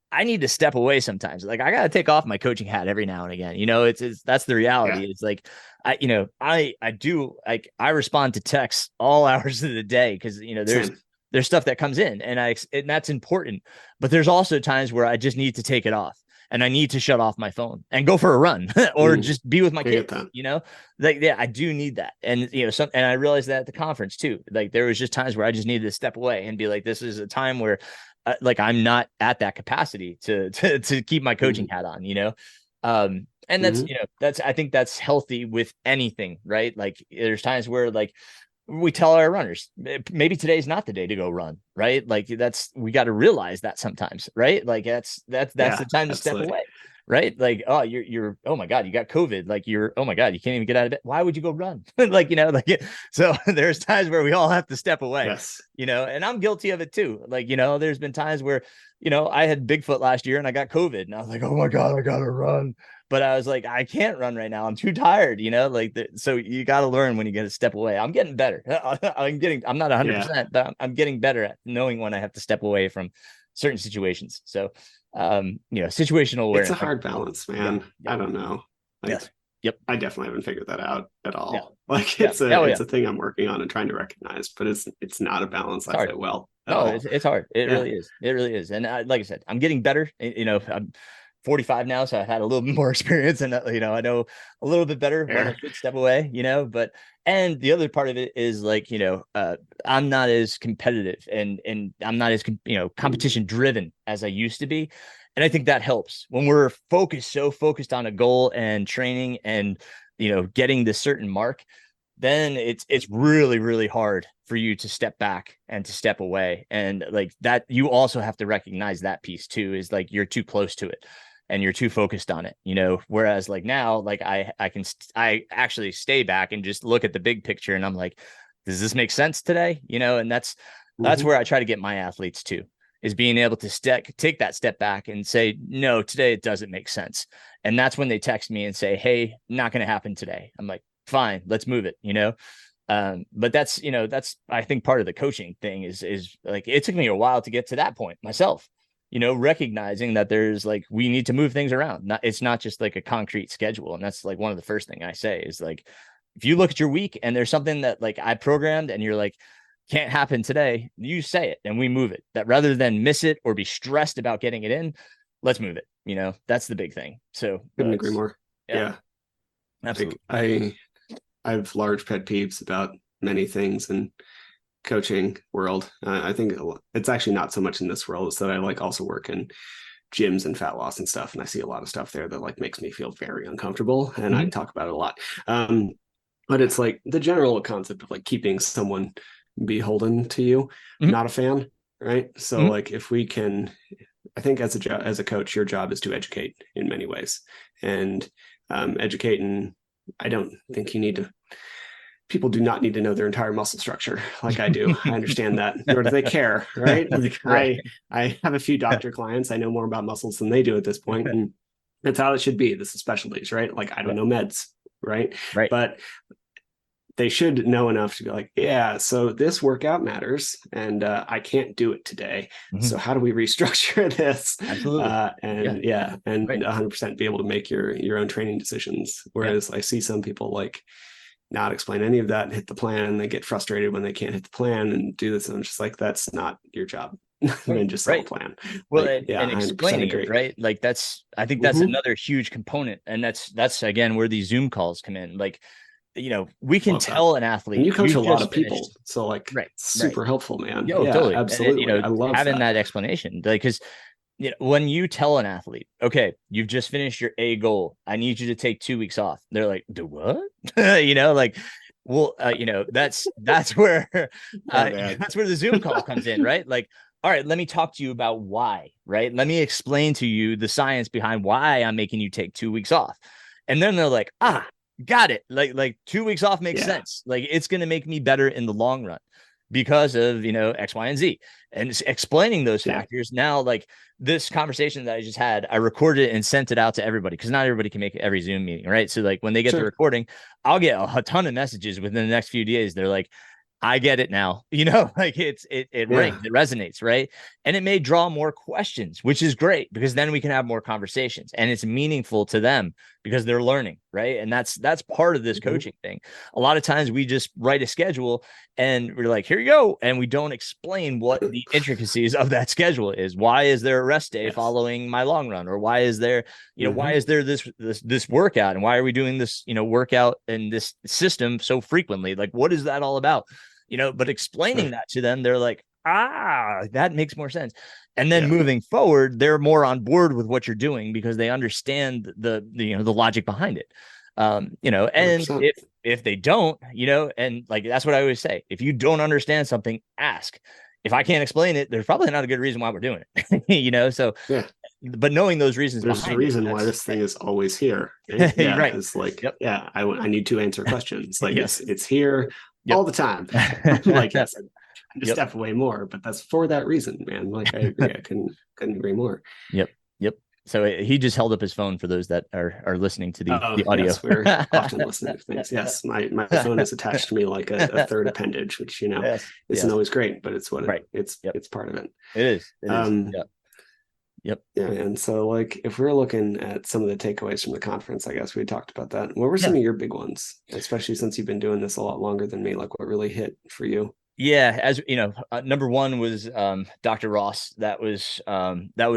I need to step away sometimes. Like I got to take off my coaching hat every now and again. It's that's the reality. Yeah. It's like, I respond to texts all hours of the day because, there's stuff that comes in and that's important, but there's also times where I just need to take it off. and I need to shut off my phone and go for a run or just be with my kids, like, yeah, I do need that. And, and I realized that at the conference too, like there was just times where I just needed to step away and be like, this is a time where like I'm not at that capacity to keep my coaching hat on, and that's, I think that's healthy with anything, right? Like there's times where like we tell our runners, maybe today's not the day to go run, right? Like we got to realize that sometimes, right? Like that's the time to step away, right? Like, oh, you're, oh my God, you got COVID. Like oh my God, you can't even get out of bed. Why would you go run? Like, so there's times where we all have to step away, and I'm guilty of it too. Like, there's been times where, I had Bigfoot last year and I got COVID and I was like, oh my God, I got to run. But I was like, I can't run right now. I'm too tired, so you got to learn when you get to step away. I'm getting better. I'm not 100%, but I'm getting better at knowing when I have to step away from certain situations. So, situational awareness. It's a hard balance, man. I don't know. Like, I definitely haven't figured that out at all. Yeah. Like it's a thing I'm working on and trying to recognize, but it's not a balance I fit well. No, it's hard. It really is. It really is. And like I said, I'm getting better. I'm 45 now, so I had a little bit more experience, and I know a little bit better when I should step away. But and the other part of it is like I'm not as competitive and I'm not as competition driven as I used to be, and I think that helps when we're so focused on a goal and training and getting this certain mark. Then it's really, really hard for you to step back and to step away, and like that you also have to recognize that piece too, is like you're too close to it and you're too focused on it, whereas like now, like I actually stay back and just look at the big picture and I'm like, does this make sense today? And that's where I try to get my athletes to, is being able to take that step back and say, no, today it doesn't make sense. And that's when they text me and say, hey, not going to happen today. I'm like, fine, let's move it, but that's I think part of the coaching thing is like, it took me a while to get to that point myself, recognizing that there's like, we need to move things around. It's not just like a concrete schedule. And that's like one of the first thing I say is like, if you look at your week and there's something that like I programmed and you're like, can't happen today, you say it and we move it. That rather than miss it or be stressed about getting it in, let's move it. That's the big thing. So couldn't agree more. Yeah. Absolutely. I have large pet peeves about many things in coaching world. I think it's actually not so much in this world. It's that I like also work in gyms and fat loss and stuff. And I see a lot of stuff there that like makes me feel very uncomfortable. And I talk about it a lot. But it's like the general concept of like keeping someone beholden to you, not a fan. Right. So like if we can, I think as a coach, your job is to educate in many ways, and educating. I don't think people do not need to know their entire muscle structure like I do. I understand that, nor do they care, right? Like I have a few doctor clients. I know more about muscles than they do at this point, and that's how it should be. This is specialties, right? Like I don't know meds, right? But they should know enough to be like, yeah, so this workout matters, and I can't do it today. So how do we restructure this? Absolutely. And 100% be able to make your own training decisions. Whereas I see some people like not explain any of that and hit the plan, and they get frustrated when they can't hit the plan and do this. And I'm just like, that's not your job. Then just sell a plan. Well, like, and explaining it, right? Like I think that's another huge component. And that's again, where these Zoom calls come in. Like, we can tell an athlete. And you coach a lot of people. So like, super helpful, man. Yeah, totally. Absolutely. And, I love having that explanation, like, because when you tell an athlete, okay, you've just finished your A goal, I need you to take 2 weeks off. They're like, do what? Like, well, that's where that's where the Zoom call comes in, right? Like, all right, let me talk to you about why, right? Let me explain to you the science behind why I'm making you take 2 weeks off. And then they're like, got it. Like 2 weeks off makes sense. Like it's going to make me better in the long run because of, X, Y, and Z, and explaining those factors. Now, like this conversation that I just had, I recorded it and sent it out to everybody, because not everybody can make every Zoom meeting. Right. So like when they get the recording, I'll get a ton of messages within the next few days. They're like, I get it now, like it rings, it resonates. Right. And it may draw more questions, which is great, because then we can have more conversations and it's meaningful to them because they're learning, right? And that's part of this coaching thing. A lot of times we just write a schedule and we're like, here you go, and we don't explain what the intricacies of that schedule is. Why is there a rest day following my long run, or why is there, why is there this workout, and why are we doing this, workout and this system so frequently? Like, what is that all about? But explaining that to them, they're like, that makes more sense. And then moving forward, they're more on board with what you're doing because they understand the logic behind it. And 100%. if they don't, and like, that's what I always say, if you don't understand something, ask. If I can't explain it, there's probably not a good reason why we're doing it. So but knowing those reasons, there's a reason why this thing is always here. Right? Yeah, right. It's like, I need to answer questions. Like it's here all the time. Like, yes, I just step away more, but that's for that reason, man. Like, I agree. I couldn't agree more. Yep. So he just held up his phone for those that are listening to the audio. Yes, we're often listening to things. Yes, my phone is attached to me like a third appendage, which isn't always great, but it's what it's part of it. It is. Yep. Yeah, and so like if we're looking at some of the takeaways from the conference, I guess we talked about that. What were some of your big ones, especially since you've been doing this a lot longer than me? Like, what really hit for you? Yeah, as number one was Dr. Ross. That was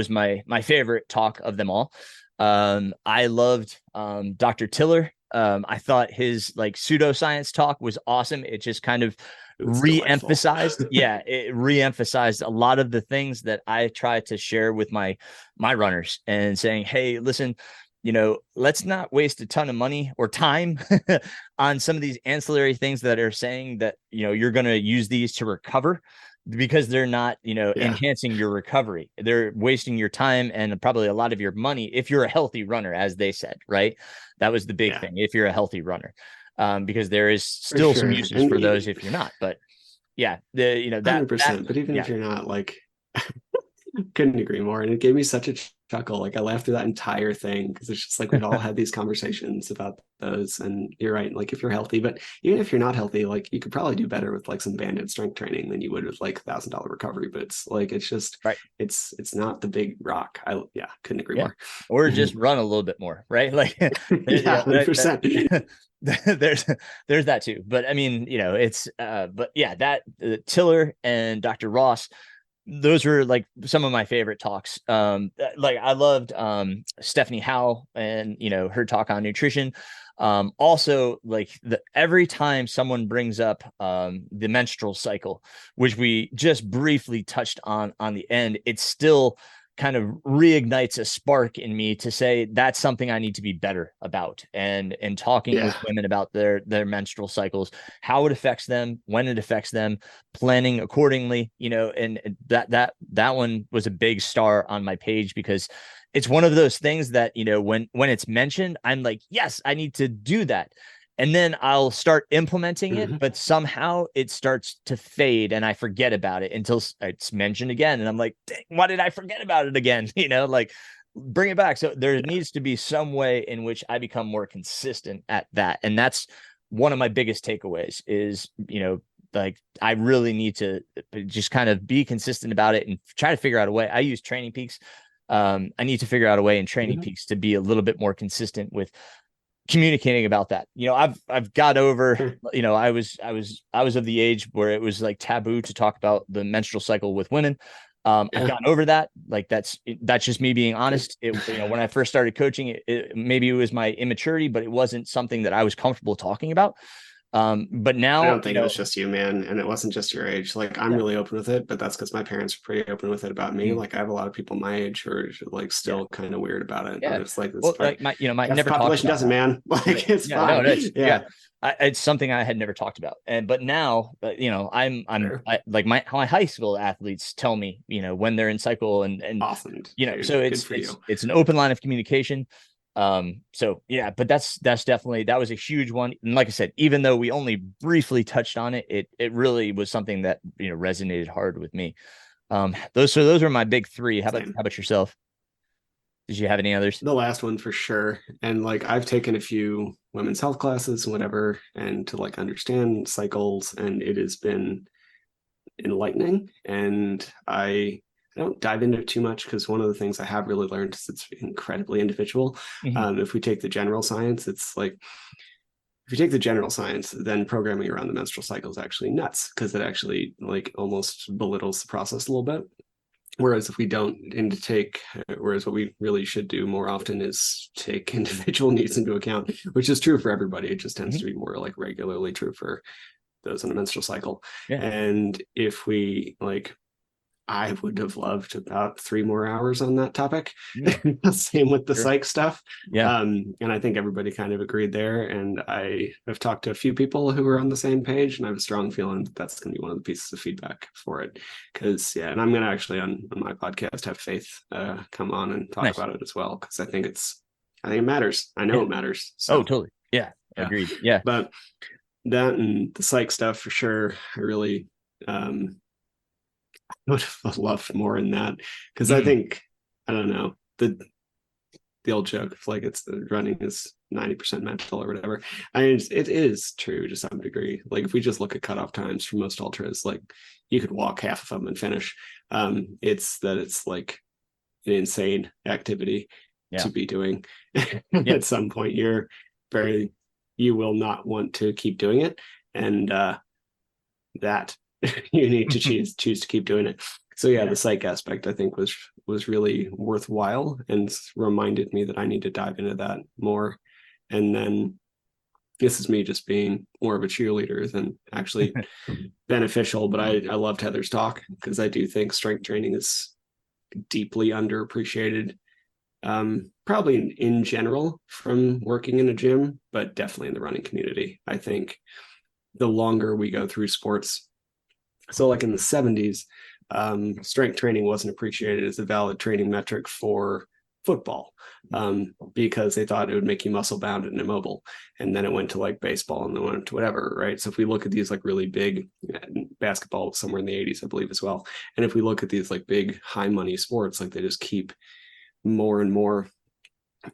my favorite talk of them all. I loved Dr. Tiller. I thought his like pseudoscience talk was awesome. It just kind of re-emphasized it re-emphasized a lot of the things that I try to share with my runners, and saying, hey, listen, let's not waste a ton of money or time on some of these ancillary things that are saying that, you're going to use these to recover, because they're not, enhancing your recovery. They're wasting your time and probably a lot of your money if you're a healthy runner, as they said, right? That was the big thing. If you're a healthy runner, because there is still some uses for those if you're not. But that 100%. But even if you're not, like, couldn't agree more. And it gave me such a chuckle. Like, I laughed through that entire thing because it's just like we've all had these conversations about those. And you're right. Like, if you're healthy, but even if you're not healthy, like, you could probably do better with like some banded strength training than you would with like $1,000 recovery. But it's like, it's just it's not the big rock. Couldn't agree more. Or just run a little bit more, right? Like 100%. There's that too. But I mean, it's that Tiller and Dr. Ross, those were like some of my favorite talks. Like, I loved Stephanie Howe and her talk on nutrition. Also, like, every time someone brings up the menstrual cycle, which we just briefly touched on the end, it's still kind of reignites a spark in me to say that's something I need to be better about, and talking with women about their menstrual cycles, how it affects them, when it affects them, planning accordingly, and that one was a big star on my page, because it's one of those things that, when it's mentioned, I'm like, yes, I need to do that. And then I'll start implementing it, but somehow it starts to fade and I forget about it until it's mentioned again. And I'm like, dang, why did I forget about it again? Like, bring it back. So there needs to be some way in which I become more consistent at that. And that's one of my biggest takeaways is, like, I really need to just kind of be consistent about it and try to figure out a way. I use Training Peaks. I need to figure out a way in Training Peaks to be a little bit more consistent with communicating about that. I've got over, I was of the age where it was like taboo to talk about the menstrual cycle with women. I've gotten over that. Like, that's just me being honest. When I first started coaching, maybe it was my immaturity, but it wasn't something that I was comfortable talking about. But now I don't think it was just you, man, and it wasn't just your age. Like, I'm really open with it, but that's because my parents are pretty open with it about me. Like, I have a lot of people my age who are like still kind of weird about it. But it's like this like my never population doesn't, man. Like, it's fine. No, it's something I had never talked about. But now, I'm like my high school athletes tell me, when they're in cycle and awesome. So it's an open line of communication. But that's definitely, that was a huge one. And like I said, even though we only briefly touched on it, it really was something that, resonated hard with me. Those were my big three. How about yourself? Did you have any others? The last one for sure. And like, I've taken a few women's health classes and whatever, and to like understand cycles, and it has been enlightening. And I I don't dive into it too much because one of the things I have really learned is it's incredibly individual. If we take the general science, it's like, if you take the general science, then programming around the menstrual cycle is actually nuts because it actually like almost belittles the process a little bit. Whereas if we don't whereas what we really should do more often is take individual needs into account, which is true for everybody. It just tends to be more like regularly true for those in a menstrual cycle. Yeah. And if we like, I would have loved about 3 more hours on that topic. Same with the psych stuff. Yeah. And I think everybody kind of agreed there. And I have talked to a few people who are on the same page, and I have a strong feeling that that's going to be one of the pieces of feedback for it. Because, yeah, and I'm going to actually on my podcast have Faith come on and talk about it as well. Because I think it matters. I know it matters. So. Oh, totally. Yeah. Agreed. Yeah. But that and the psych stuff for sure, I really would have loved more in that because I think, I don't know, the old joke of like it's the running is 90% mental or whatever. I mean, it is true to some degree. Like if we just look at cutoff times for most ultras, like you could walk half of them and finish. It's like an insane activity to be doing. At some point you will not want to keep doing it, and that you need to choose to keep doing it. So the psych aspect I think was really worthwhile and reminded me that I need to dive into that more. And then this is me just being more of a cheerleader than actually beneficial, but I loved Heather's talk because I do think strength training is deeply underappreciated, probably in general from working in a gym, but definitely in the running community. I think the longer we go through sports, so like in the 70s, strength training wasn't appreciated as a valid training metric for football, because they thought it would make you muscle bound and immobile. And then it went to like baseball and then went to whatever, right? So if we look at these like really big, basketball somewhere in the 80s, I believe as well. And if we look at these like big high money sports, like they just keep more and more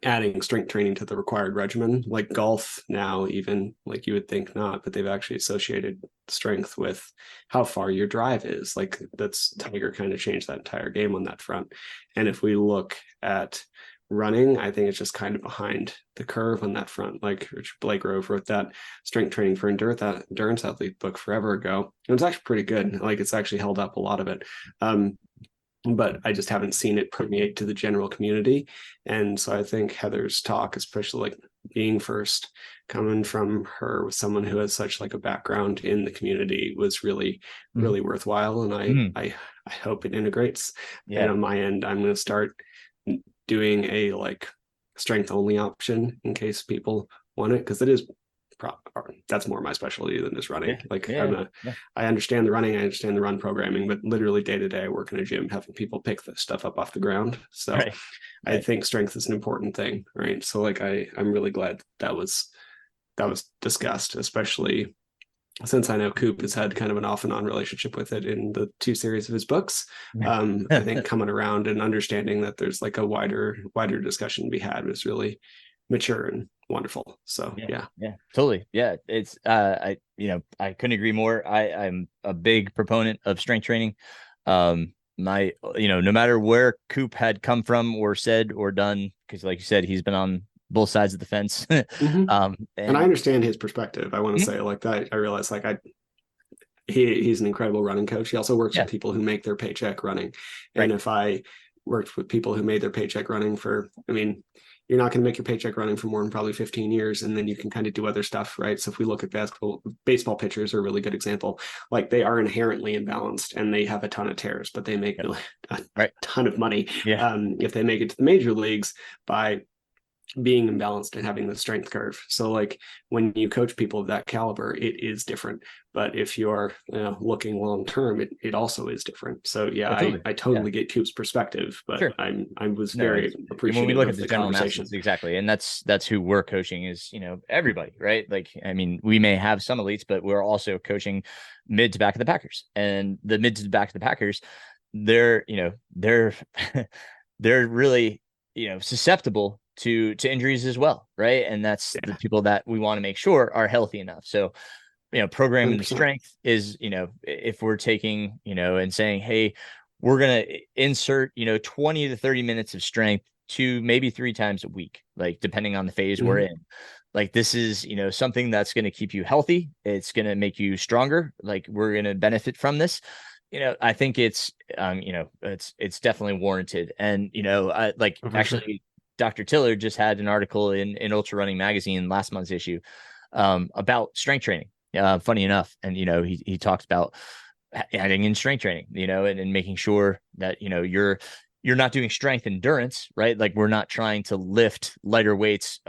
adding strength training to the required regimen. Like golf now, even like you would think not, but they've actually associated strength with how far your drive is. Like that's Tiger kind of changed that entire game on that front. And if we look at running, I think it's just kind of behind the curve on that front. Like Richard Blagrove wrote that strength training for endurance athlete book forever ago. It was actually pretty good. Like it's actually held up a lot of it. But I just haven't seen it permeate to the general community. And so I think Heather's talk, especially like being first, coming from her with someone who has such like a background in the community, was really, really worthwhile. And I hope it integrates. And on my end, I'm going to start doing a like strength only option in case people want it, because it is that's more my specialty than just running. I understand the running, I understand the run programming, but literally day to day I work in a gym having people pick this stuff up off the ground. So I think strength is an important thing, right? So like I'm really glad that was discussed, especially since I know Coop has had kind of an off and on relationship with it in the 2 series of his books. I think coming around and understanding that there's like a wider discussion to be had was really mature and wonderful. So yeah, totally. Yeah, it's I couldn't agree more. I'm a big proponent of strength training. No matter where Coop had come from or said or done, because like you said, he's been on both sides of the fence. And I understand his perspective. I want to say like that. I realize like he's an incredible running coach. He also works with people who make their paycheck running. And if I worked with people who made their paycheck running for, you're not going to make your paycheck running for more than probably 15 years. And then you can kind of do other stuff, right? So if we look at baseball pitchers are a really good example. Like they are inherently imbalanced and they have a ton of tears, but they make a ton of money. If they make it to the major leagues by being imbalanced and having the strength curve. So like when you coach people of that caliber, it is different. But if you're looking long term, it also is different. So I totally get Coop's perspective, but I was very appreciative when we look at the general conversation. Masses, exactly. And that's who we're coaching is, everybody, right? Like, we may have some elites, but we're also coaching mid to back of the Packers, and the mid to back of the Packers, they're really, susceptible to injuries as well, right? And that's the people that we want to make sure are healthy enough. So, programming the strength is, if we're taking, and saying, hey, we're going to insert, 20 to 30 minutes of strength to maybe 3 times a week, like depending on the phase we're in. Like this is, something that's going to keep you healthy. It's going to make you stronger. Like we're going to benefit from this. I think it's, it's definitely warranted. And, actually Dr. Tiller just had an article in Ultra Running Magazine, last month's issue, about strength training. Funny enough. And, he talks about adding in strength training, and making sure that, you're not doing strength endurance, right? Like we're not trying to lift lighter weights,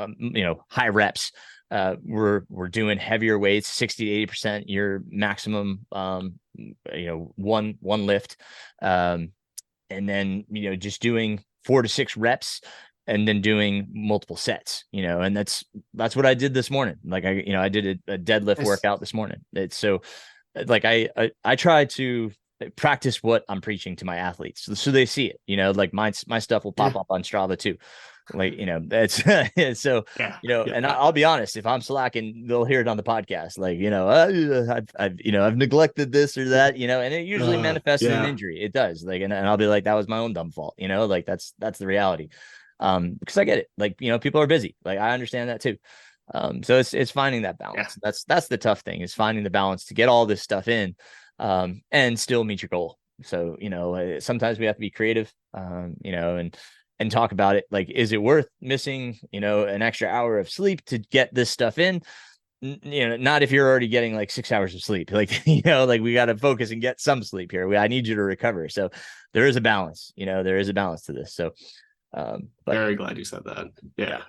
high reps. We're doing heavier weights, 60 to 80% your maximum, one lift. And then, just doing 4 to 6 reps and then doing multiple sets, and that's what I did this morning. Like I did a deadlift workout this morning. It's so like, I try to practice what I'm preaching to my athletes so they see it, like my stuff will pop up on Strava too. Like, that's so, and I'll be honest, if I'm slacking, they'll hear it on the podcast. Like, I've neglected this or that, and it usually manifests in an injury. It does. Like, and I'll be like, that was my own dumb fault, like that's the reality. Because I get it. Like, people are busy. Like, I understand that too. So it's finding that balance. That's the tough thing, is finding the balance to get all this stuff in, and still meet your goal. So, sometimes we have to be creative, and talk about it. Like, is it worth missing, an extra hour of sleep to get this stuff in? Not if you're already getting like 6 hours of sleep. Like, like we got to focus and get some sleep here. I need you to recover. So there is a balance, there is a balance to this. So, but very glad you said that. Yeah.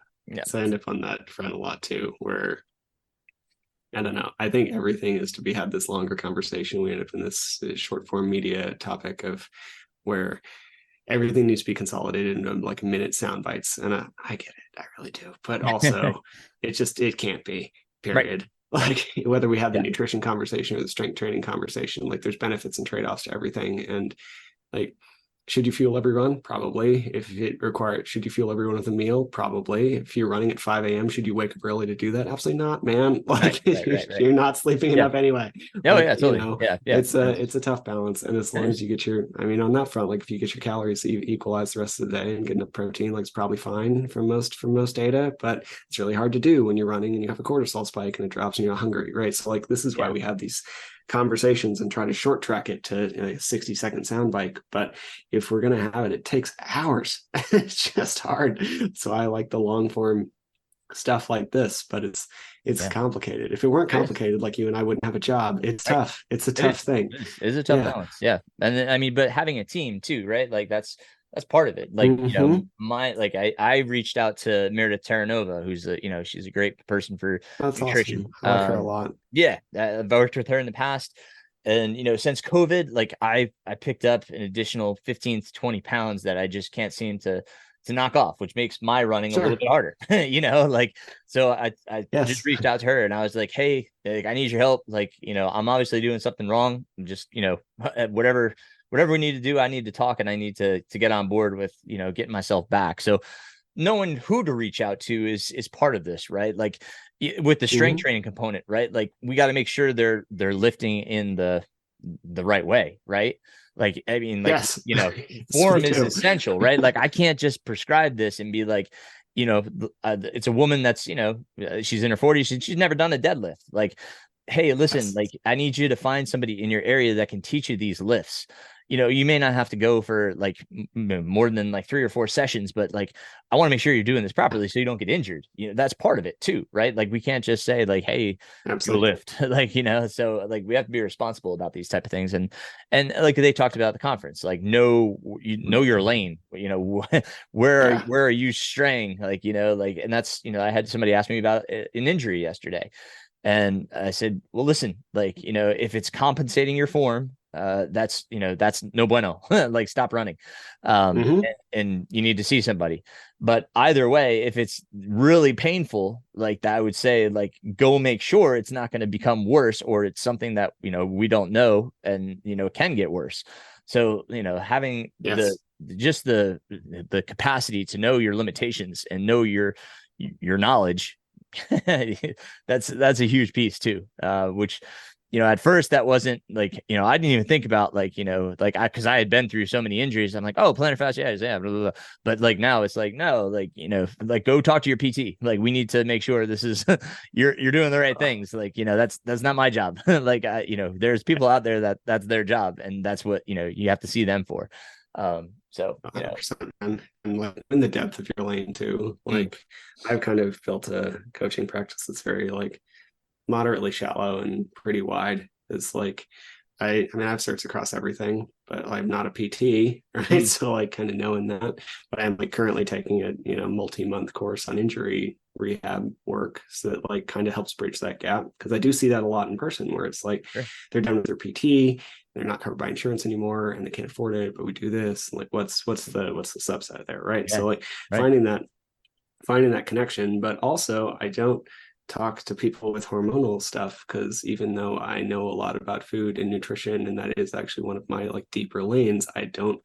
So I end up on that front a lot too, where I don't know. I think everything is to be had this longer conversation. We end up in this short form media topic of where everything needs to be consolidated into like minute sound bites. And I get it. I really do. But also it can't be, period. Right. Like whether we have the nutrition conversation or the strength training conversation, like there's benefits and trade-offs to everything. And like, should you fuel every run? Probably. If it requires, should you fuel everyone with a meal? Probably. If you're running at 5 a.m., should you wake up early to do that? Absolutely not, man. Like right. You're not sleeping enough anyway. Oh, like, yeah, totally. It's a tough balance. And as long as you get on that front, like if you get your calories equalize the rest of the day and get enough protein, like it's probably fine from most data, but it's really hard to do when you're running and you have a cortisol spike and it drops and you're not hungry, right? So like, this is why we have these conversations and try to short track it to a 60-second soundbite. But if we're going to have it, it takes hours. It's just hard. So I like the long form stuff like this, but it's complicated. If it weren't complicated, like you and I wouldn't have a job. It's tough. It's a tough thing. It's a tough balance. Yeah. And then, but having a team too, right? Like that's part of it. Like, I reached out to Meredith Terranova, who's she's a great person for nutrition. Awesome. I like her a lot. Yeah. I've worked with her in the past. And, since COVID, like I picked up an additional 15 to 20 pounds that I just can't seem to knock off, which makes my running a little bit harder, so I just reached out to her and I was like, hey, like, I need your help. Like, I'm obviously doing something wrong. Just, whatever we need to do, I need to talk and I need to get on board with, getting myself back. So knowing who to reach out to is part of this, right? Like with the strength training component, right? Like we got to make sure they're lifting in the right way, right? Like, I mean, like, form is essential, right? Like I can't just prescribe this and be like, it's a woman that's, she's in her 40s. She's never done a deadlift. Like, hey, listen, like I need you to find somebody in your area that can teach you these lifts. You may not have to go for like more than like 3 or 4 sessions, but like, I want to make sure you're doing this properly so you don't get injured. That's part of it too, right? Like we can't just say like, hey, go lift, like, so like we have to be responsible about these type of things. And like they talked about at the conference, like, know your lane, where are you straying? Like, like, and that's, I had somebody ask me about an injury yesterday. And I said, well, listen, like, if it's compensating your form, that's no bueno. Like stop running. And you need to see somebody. But either way, if it's really painful, like that, I would say like, go make sure it's not going to become worse, or it's something that, we don't know and, can get worse. So, having the capacity to know your limitations and know your knowledge, that's a huge piece too, which at first that wasn't like, I didn't even think about like, cause I had been through so many injuries. I'm like, oh, plantar fasciitis. Yeah. Blah, blah, blah. But like now it's like, no, like, like go talk to your PT. Like we need to make sure this is, you're doing the right things. Like, that's not my job. Like, there's people out there that's their job, and that's what, you have to see them for. So, 100%. And like in the depth of your lane too. mm, Like I've kind of built a coaching practice that's very like moderately shallow and pretty wide. It's like I mean, I have certs across everything, but I'm not a PT, right? mm, So like kind of knowing that, but I'm like currently taking a multi-month course on injury rehab work, so that like kind of helps bridge that gap, because I do see that a lot in person where it's like sure. they're done with their PT, they're not covered by insurance anymore, and they can't afford it, but we do this. Like what's the subset there, right? Yeah. So like Right. finding that connection, but also I don't talk to people with hormonal stuff, because even though I know a lot about food and nutrition, and that is actually one of my like deeper lanes, I don't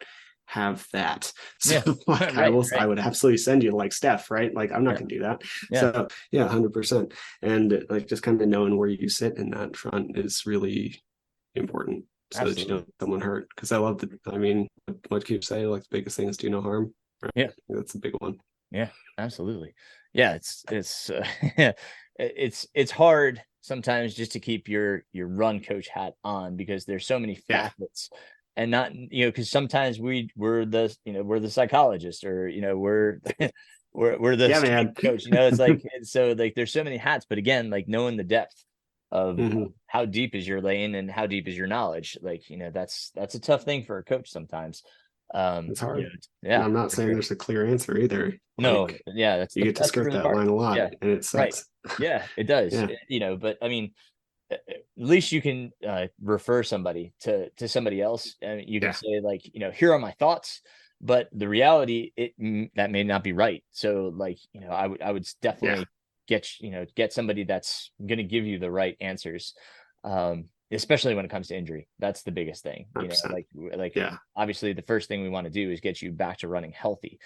have that. So Yeah. like Right. I Right. would absolutely send you to like Steph, right? Like I'm not Yeah. gonna do that. Yeah. So yeah, 100%. And like just kind of knowing where you sit in that front is really important, so that you Absolutely. don't get someone hurt. Because I love the, I mean, what keeps saying like the biggest thing is do no harm, right? Yeah. That's a big one. Yeah, absolutely. Yeah, it's hard sometimes just to keep your run coach hat on, because there's so many Yeah. facets, and not, because sometimes we're the psychologist, or we're we're the Yeah, strength man. coach. It's like, so like there's so many hats, but again, like knowing the depth of Mhm. how deep is your lane and how deep is your knowledge, like, that's a tough thing for a coach sometimes. It's hard. And Yeah, I'm not for saying sure. there's a clear answer either. No, Like yeah, you get to that's the skirt really that part. line a lot Yeah, and it right. sucks. Yeah, it does. Yeah. But I mean, at least you can refer somebody to somebody else, and you can Yeah. say like, here are my thoughts, but the reality, that may not be right. So like, I would Yeah. definitely get somebody that's going to give you the right answers. Especially when it comes to injury. That's the biggest thing. 100%. Like Yeah. obviously the first thing we want to do is get you back to running healthy.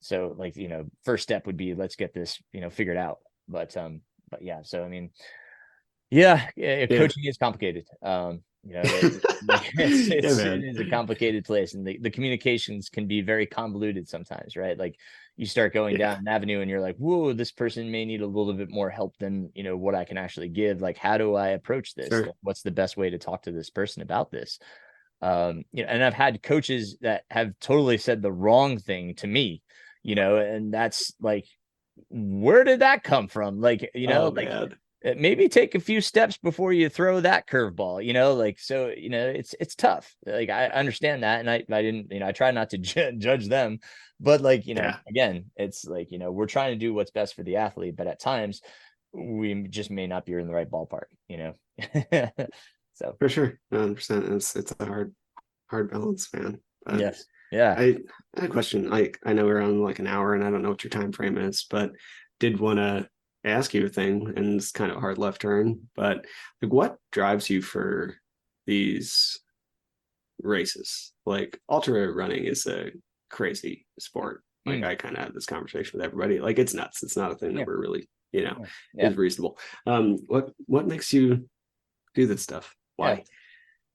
So like, first step would be, let's get this, figured out. But yeah, so I mean, yeah, Yeah. coaching is complicated. Yeah, It man. is a complicated place, and the communications can be very convoluted sometimes, right? Like you start going Yeah. down an avenue and you're like, whoa, this person may need a little bit more help than, what I can actually give. Like, how do I approach this? Sure. Like, what's the best way to talk to this person about this? And I've had coaches that have totally said the wrong thing to me, and that's like, where did that come from? Like, Oh like, man. maybe take a few steps before you throw that curveball, like, so, it's tough. Like, I understand that. And I didn't, I try not to judge them, but like, Yeah. again, it's like, we're trying to do what's best for the athlete, but at times we just may not be in the right ballpark. So, For sure. 100%. It's a hard balance, man. But yes. Yeah. I had a question. Like I know we're on like an hour and I don't know what your time frame is, but did want to ask you a thing, and it's kind of a hard left turn, but like what drives you for these races? Like ultra running is a crazy sport. Like Mm, I kind of had this conversation with everybody. Like it's nuts. It's not a thing yeah. that we're really, Yeah. Yeah. is reasonable. What makes you do this stuff? Yeah.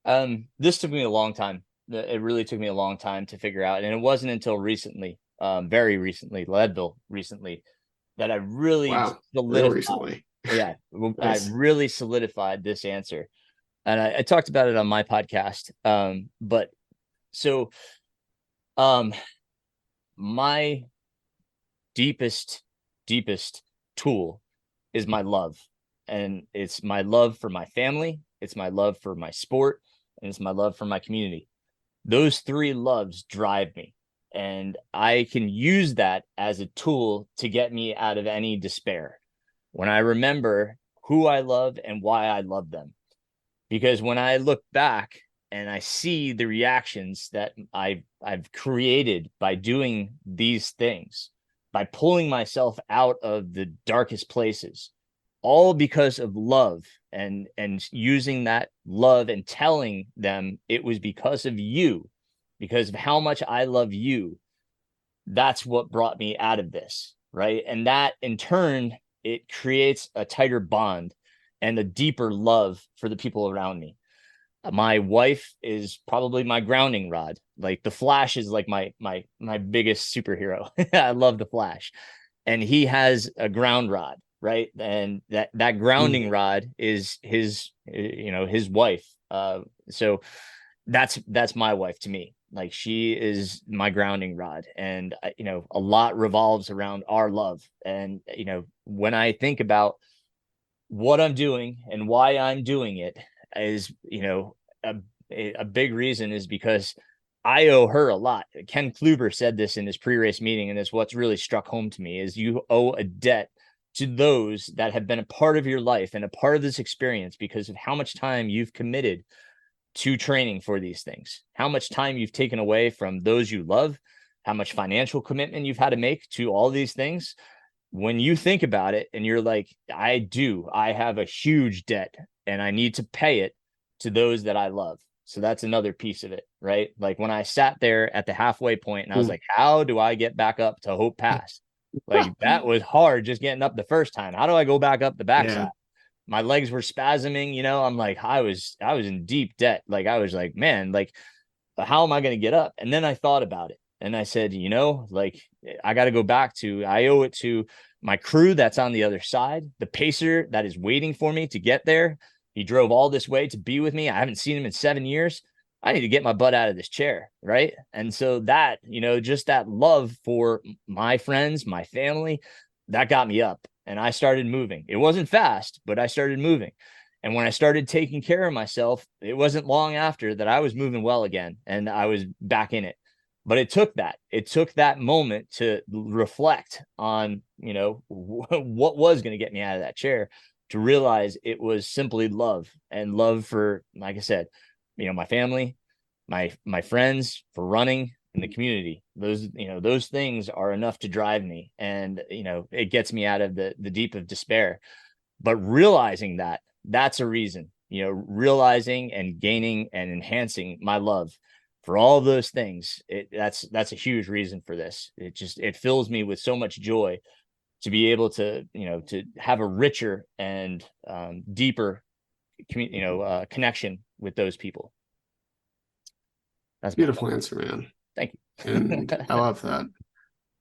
Why? This took me a long time. It really took me a long time to figure out, and it wasn't until recently, very recently, Leadville recently, that I really Wow. Real solidified. recently. Yeah, I Nice. really solidified this answer, and I talked about it on my podcast. But so, um, my deepest, deepest tool is my love, and it's my love for my family, it's my love for my sport, and it's my love for my community. Those three loves drive me, and I can use that as a tool to get me out of any despair when I remember who I love and why I love them. Because when I look back and I see the reactions that I've created by doing these things, by pulling myself out of the darkest places, all because of love, and using that love and telling them it was because of you, because of how much I love you, that's what brought me out of this, right? And that in turn, it creates a tighter bond. and a deeper love for the people around me. My wife is probably my grounding rod. Like the Flash is like my biggest superhero. I love the Flash. And he has a ground rod, right? And that grounding rod is his wife. So that's my wife to me. Like she is my grounding rod, and a lot revolves around our love. And when I think about what I'm doing and why I'm doing it, is a, a big reason is because I owe her a lot. Ken Kluber said this in his pre-race meeting, and it's what's really struck home to me is you owe a debt to those that have been a part of your life and a part of this experience because of how much time you've committed to training for these things, how much time you've taken away from those you love, how much financial commitment you've had to make to all these things. When you think about it and you're like, I have a huge debt and I need to pay it to those that I love. So that's another piece of it, right? Like when I sat there at the halfway point and I was like, how do I get back up to Hope Pass? Like that was hard just getting up the first time. How do I go back up the backside? My legs were spasming, I'm like, I was in deep debt. Like I was like, man, like how am I going to get up? And then I thought about it and I said, like I got to go back to, I owe it to my crew that's on the other side, the pacer that is waiting for me to get there. He drove all this way to be with me. I haven't seen him in 7 years. I need to get my butt out of this chair. Right. And so that, just that love for my friends, my family, that got me up and I started moving. It wasn't fast, but I started moving. And when I started taking care of myself, it wasn't long after that I was moving well again and I was back in it. But it took that moment to reflect on, what was going to get me out of that chair, to realize it was simply love, and love for, like I said, my family, my friends, for running in the community. Those things are enough to drive me, and it gets me out of the deep of despair. But realizing that's a reason, realizing and gaining and enhancing my love for all those things. That's a huge reason for this. It fills me with so much joy to be able to to have a richer and deeper connection with those people. That's Beautiful answer, man. Thank you. And I love that.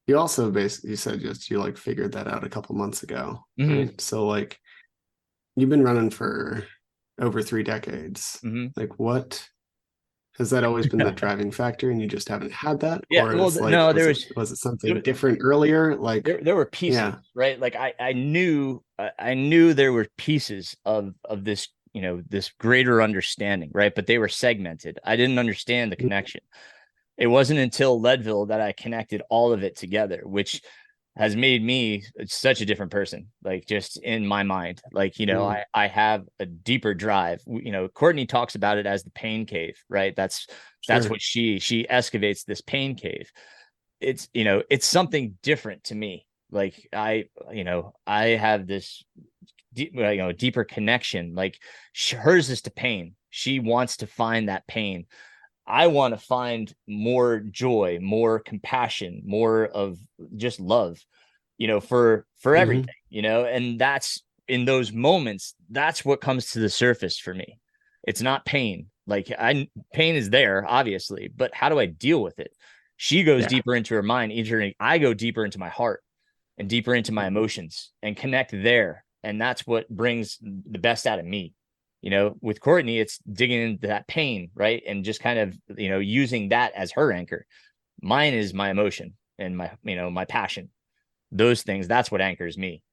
You also basically said you like figured that out a couple months ago, right? So like you've been running for over 3 decades. Like what has that always been the driving factor and you just haven't had that? Yeah, Or well, it's like, no, was it something different earlier? Like there were pieces, right? Like I knew there were pieces of this, this greater understanding, right? But they were segmented. I didn't understand the connection. It wasn't until Leadville that I connected all of it together, which has made me such a different person, like just in my mind. Like, I have a deeper drive. Courtney talks about it as the pain cave, right? That's what she excavates, this pain cave. It's, it's something different to me. Like I have this deeper connection. Like hers is to pain. She wants to find that pain. I want to find more joy, more compassion, more of just love, for everything, and that's in those moments, that's what comes to the surface for me. It's not pain. Like pain is there, obviously, but how do I deal with it? She goes deeper into her mind. I go deeper into my heart and deeper into my emotions and connect there. And that's what brings the best out of me. With Courtney, it's digging into that pain, right? And just kind of, using that as her anchor. Mine is my emotion and my passion. Those things, that's what anchors me.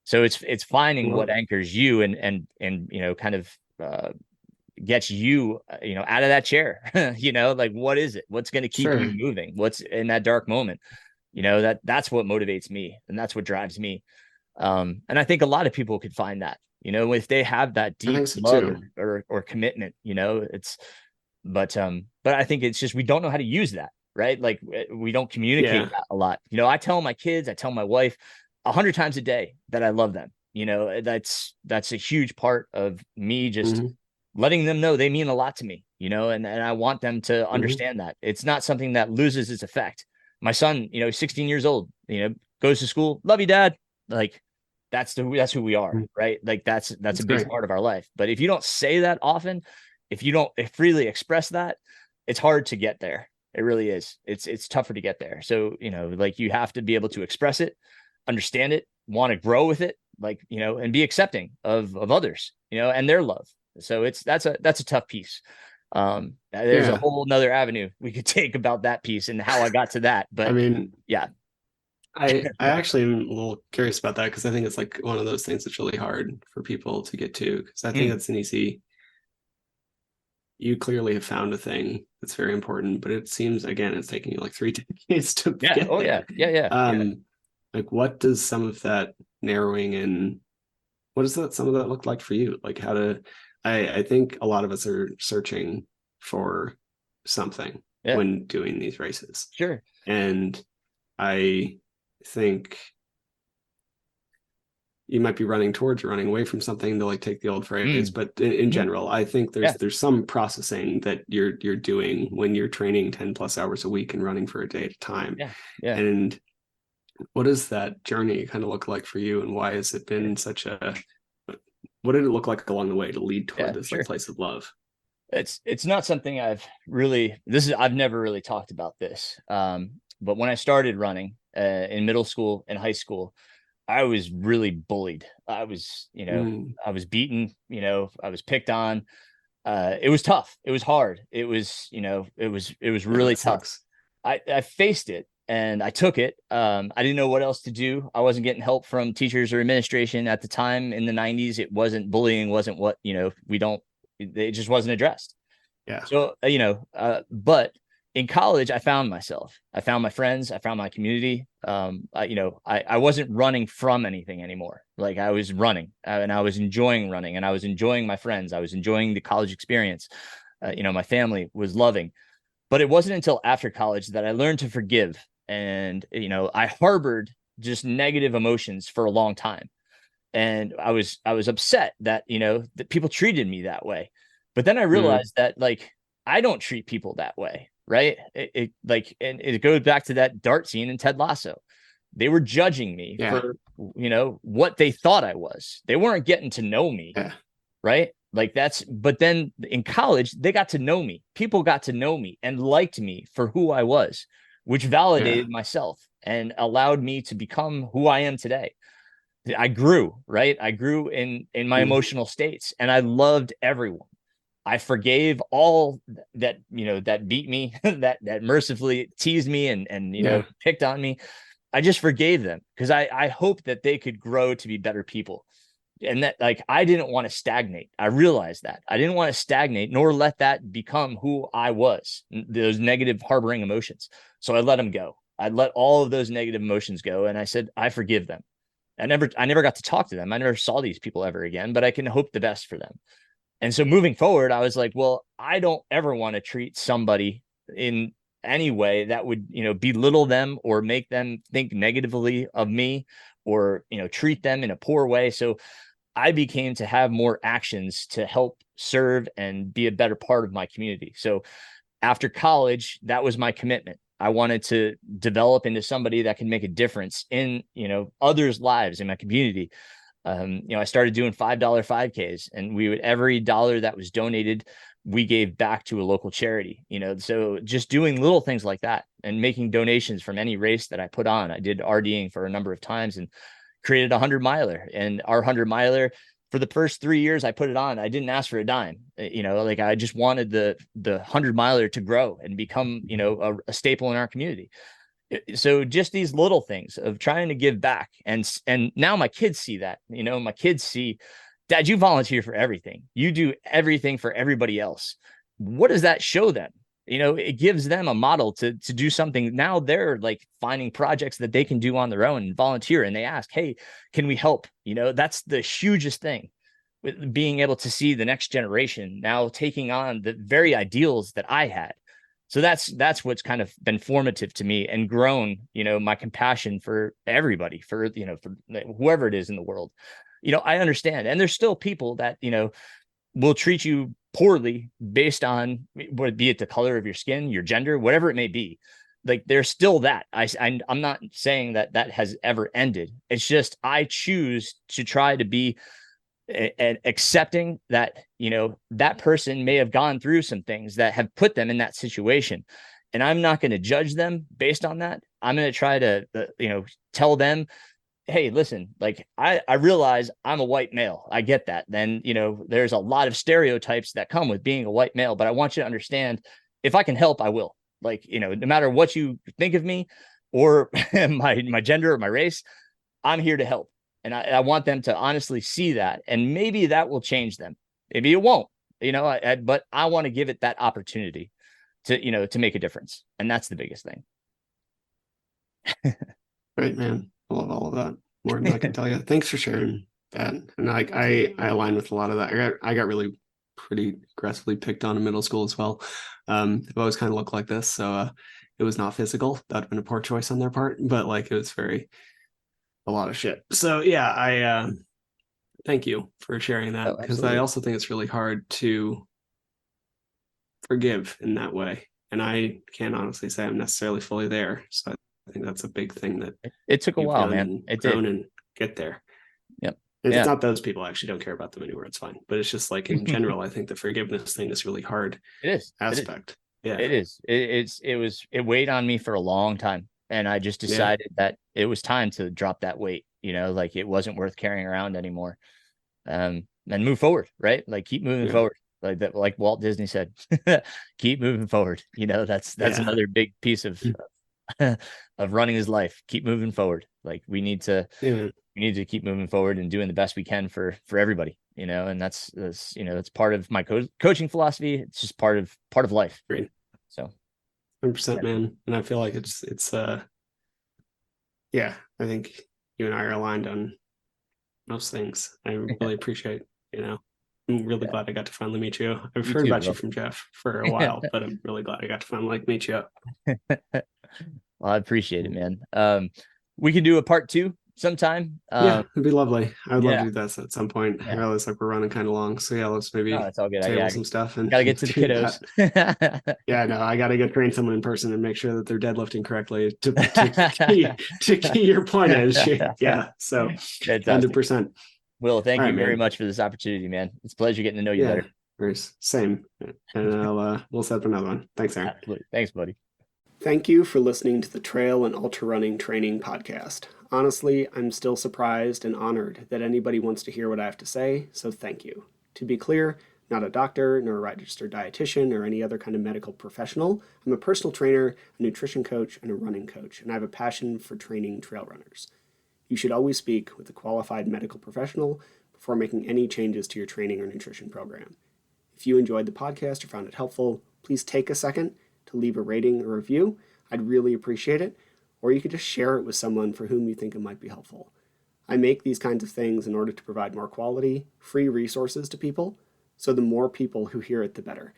So it's finding what anchors you and kind of gets you, out of that chair, like what is it? What's going to keep you moving? What's in that dark moment? That's what motivates me and that's what drives me. And I think a lot of people could find that, if they have that deep love or commitment, but I think it's just, we don't know how to use that, right? Like we don't communicate that a lot. I tell my kids, I tell my wife 100 times a day that I love them. That's a huge part of me, just letting them know they mean a lot to me, and I want them to understand that it's not something that loses its effect. My son, 16 years old, goes to school. Love you, Dad. Like, that's who we are, right? Like that's a big great. part of our life. But if you don't say that often, if you don't freely express that, it's hard to get there. It really is. It's tougher to get there. So, like you have to be able to express it, understand it, want to grow with it, like, and be accepting of others, and their love. So that's a tough piece. There's a Yeah. whole nother avenue we could take about that piece and how I got to that. I But mean, yeah, I actually am a little curious about that because I think it's like one of those things that's really hard for people to get to because I think Mm, that's an easy. You clearly have found a thing that's very important, but it seems again it's taking you like 3 decades to yeah. get Oh there. yeah. Yeah. Yeah. Yeah. Like what does some of that narrowing in what does that some of that look like for you? Like how to I think a lot of us are searching for something Yeah. when doing these races. Sure. And I think you might be running towards or running away from something to like take the old phrase, Mm, but in mhm. general, I think Yeah. there's some processing that you're doing when you're training 10 plus hours a week and running for a day at a time. Yeah. Yeah. And what does that journey kind of look like for you and why has it Sure. been such a what did it look like along the way to lead toward Yeah. this like Sure. place of love? It's not something I've never really talked about this. But when I started running in middle school and high school, I was really bullied. Mm, I was beaten, I was picked on. It was tough. It was hard. It was yeah, really that tough. sucks. I faced it and I took it. I didn't know what else to do. I wasn't getting help from teachers or administration at the time in the 90s. It wasn't bullying, wasn't what, it just wasn't addressed. Yeah. So, but in college, I found myself, I found my friends, I found my community. I wasn't running from anything anymore. Like I was running and I was enjoying running and I was enjoying my friends. I was enjoying the college experience. My family was loving, but it wasn't until after college that I learned to forgive. And, I harbored just negative emotions for a long time. And I was upset that, that people treated me that way. But then I Mm, realized that like I don't treat people that way, right? And it goes back to that dart scene in Ted Lasso. They were judging me yeah. for, what they thought I was. They weren't getting to know me, Yeah. right? Like but then in college, they got to know me. People got to know me and liked me for who I was, which Yeah. validated myself and allowed me to become who I am today. I grew, right? I grew in my Mm, emotional states and I loved everyone. I forgave all that, that beat me, that mercifully teased me and yeah. picked on me. I just forgave them because I hope that they could grow to be better people. And that like I didn't want to stagnate. I realized that. I didn't want to stagnate nor let that become who I was, those negative harboring emotions. So I let them go. I let all of those negative emotions go and I said, I forgive them. I never got to talk to them. I never saw these people ever again, but I can hope the best for them. And so moving forward, I was like, well, I don't ever want to treat somebody in any way that would, belittle them or make them think negatively of me or, treat them in a poor way. So I became to have more actions to help serve and be a better part of my community. So after college, that was my commitment. I wanted to develop into somebody that can make a difference in, others' lives in my community. I started doing $5 5Ks and we would every dollar that was donated, we gave back to a local charity, so just doing little things like that and making donations from any race that I put on. I did RDing for a number of times and created a 100 miler, and our 100 miler for the first 3 years I put it on, I didn't ask for a dime. Like I just wanted the 100 miler to grow and become, a staple in our community. So just these little things of trying to give back, and now my kids see that. My kids see, Dad, you volunteer for everything, you do everything for everybody else. What does that show them? It gives them a model to do something. Now they're like finding projects that they can do on their own and volunteer, and they ask, hey, can we help? That's the hugest thing, with being able to see the next generation now taking on the very ideals that I had. So that's what's kind of been formative to me and grown, my compassion for everybody, for whoever it is in the world. I understand. And there's still people that, will treat you poorly based on what, be it the color of your skin, your gender, whatever it may be. like there's still that. I'm not saying that that has ever ended. It's just I choose to try to be and accepting that, you know, that person may have gone through some things that have put them in that situation, and I'm not going to judge them based on that. I'm going to try to you know, tell them, hey, listen, like I realize I'm a white male. I get that. Then, you know, there's a lot of stereotypes that come with being a white male, but I want you to understand, if I can help, I will. Like, you know, no matter what you think of me or my gender or my race, I'm here to help. And I want them to honestly see that. And maybe that will change them. Maybe it won't, you know, but I want to give it that opportunity to, you know, to make a difference. And that's the biggest thing. Great, man. I love all of that. More than I can tell you. Thanks for sharing that. And like I align with a lot of that. I got really pretty aggressively picked on in middle school as well. I've always kind of looked like this. So it was not physical. That would have been a poor choice on their part, but like it was very a lot of shit. So yeah, I thank you for sharing that, because I also think it's really hard to forgive in that way. And I can't honestly say I'm necessarily fully there. So I think that's a big thing that it took a while, man. It did. And get there. Yep. And it's not those people, I actually don't care about them anymore. It's fine. But it's just like in general, I think the forgiveness thing is really hard. It is aspect. Yeah. It is. It weighed on me for a long time. And I just decided that it was time to drop that weight, you know, like it wasn't worth carrying around anymore. And move forward, right? Like keep moving forward. Like that, like Walt Disney said, keep moving forward. You know, that's another big piece of of running his life. Keep moving forward. Like we need to keep moving forward and doing the best we can for everybody, you know, and that's you know, that's part of my coaching philosophy. It's just part of life. Great. So 100%, man. And I feel like it's yeah, I think you and I are aligned on most things. I really appreciate, you know, I'm really glad I got to finally meet you. I've heard about you from Jeff for a while, but I'm really glad I got to finally meet you. Well, I appreciate it, man. We can do a part 2 sometime. Yeah, it'd be lovely. I would love to do that at some point. I realize like we're running kind of long, so yeah, let's maybe it's all good. table some stuff and gotta get to the kiddos. Yeah, no, I gotta go train someone in person and make sure that they're deadlifting correctly to key your point is. Yeah, so 100%. Will, thank you very much for this opportunity, man. It's a pleasure getting to know you better. Same. And we'll set up another one. Thanks, Aaron. Absolutely. Thanks, buddy. Thank you for listening to the Trail and Ultra Running Training Podcast. Honestly, I'm still surprised and honored that anybody wants to hear what I have to say, so thank you. To be clear, not a doctor, nor a registered dietitian, or any other kind of medical professional. I'm a personal trainer, a nutrition coach, and a running coach, and I have a passion for training trail runners. You should always speak with a qualified medical professional before making any changes to your training or nutrition program. If you enjoyed the podcast or found it helpful, please take a second to leave a rating or review. I'd really appreciate it. Or you could just share it with someone for whom you think it might be helpful. I make these kinds of things in order to provide more quality, free resources to people, so the more people who hear it, the better.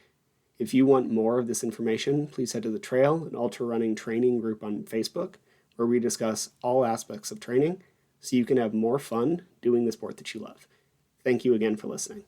If you want more of this information, please head to the Trail and Ultra Running Training group on Facebook, where we discuss all aspects of training so you can have more fun doing the sport that you love. Thank you again for listening.